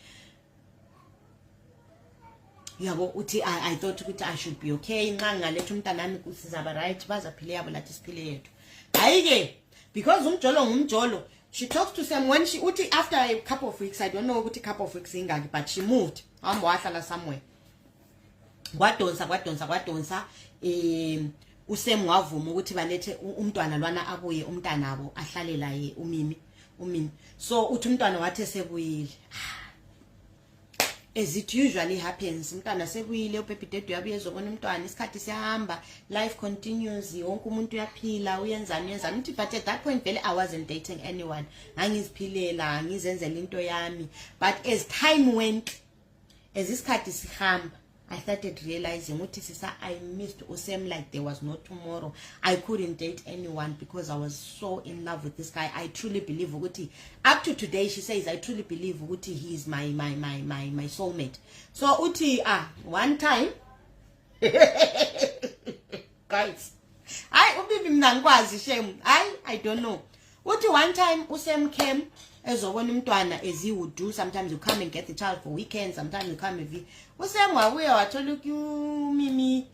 Yabo uthi I thought ukuthi I should be okay. Nxa ngaletha umntanami kusizaba right, bazaphile yabo lathi siphile yethu. Hayike because umjolo ngumjolo. She talks to Sam when she uthi after a couple of weeks, I don't know ukuthi couple of weeks ingaki, but she moved. Hamba wahlala somewhere. Kwadonsa uSam wavuma ukuthi balethe umntwana lwana abuye umntanabo ahlale la ye umimi. So uthi umntwana wathi sebuyile. As it usually happens, umntwana sekuyile ubaby daddy uyabuye ezobona umntwana, isikhathi siyahamba, life continues, wonke umuntu uyaphila, uyenzani. But at that point vele I wasn't dating anyone, ngangiziphilela ngizenzela into yami. But as time went, as isikhathi sihamba, I started realizing ukuthi sisa I missed Usem like there was no tomorrow. I couldn't date anyone because I was so in love with this guy. I truly believe ukuthi up to today, she says I truly believe ukuthi he is my soulmate. So uthi one time guys, ubibi mina ngikwazi shame. I don't know. Uthi one time Usem came ezobona umntwana as he would do. Sometimes you come and get the child for weekends, sometimes you come and Usem wabuya wathola umimi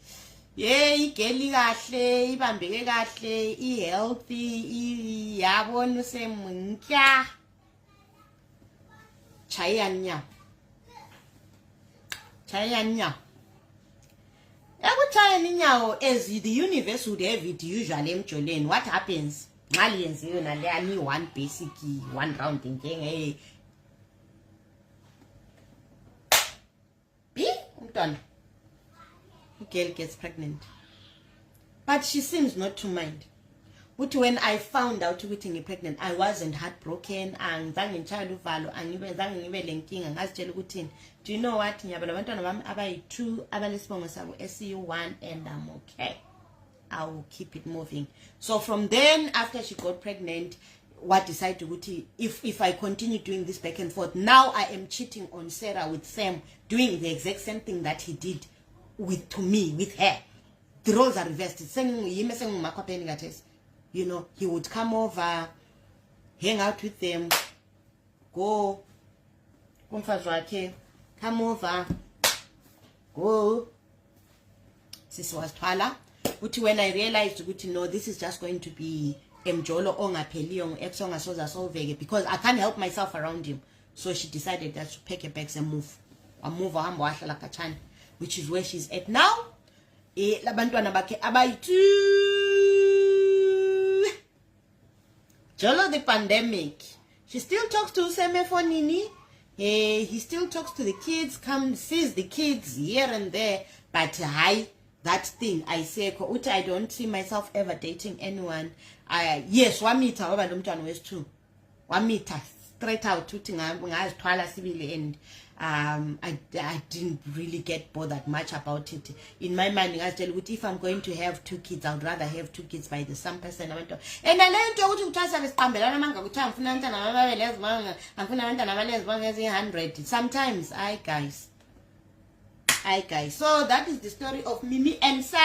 igeli kahle, ibambeke kahle, healthy, yabona Usem nkya chaya nya yakuchaya ninyawo as the universe would have it usually emjoleni. What happens? Mali yenziwe naleyani one basic one round njenge umntwana, girl gets pregnant, but she seems not to mind. But when I found out ukuthi ngipregnant, I wasn't heartbroken, angizange ngitshayele uvalo, angibezange ngibe lenkinga, ngazitshela ukuthi do you know what, ngiyabona abantwana bami abayi2 abanesibongo sabo SU1 and I'm okay. I will keep it moving. So from then, after she got pregnant, what decided to if I continue doing this back and forth, now I am cheating on Sarah with Sam, doing the exact same thing that he did with her. The roles are reversed. You know, he would come over, hang out with them, go, come over, go. This was Twala. When I realized no, this is just going to be emjolo ongapheliyo ngeexongasoza solveke because I can't help myself around him. So she decided that to pack her bags and move. Wahamba wahlala Kachani, which is where she's at now. Labantwana bakhe abayi2. Jolo the pandemic. She still talks to Useme Fonini. He still talks to the kids, sees the kids here and there, but that thing I say, I don't see myself ever dating anyone. Yes, wamita baba lo mntwana wes2. Wamita straight out uthi ngazithwala sibili, and I didn't really get bothered much about it. In my mind, if I'm going to have 2 kids, I would rather have 2 kids by the same person. And I learned to 100 sometimes. Hi guys. So that is the story of Mimi and Sam.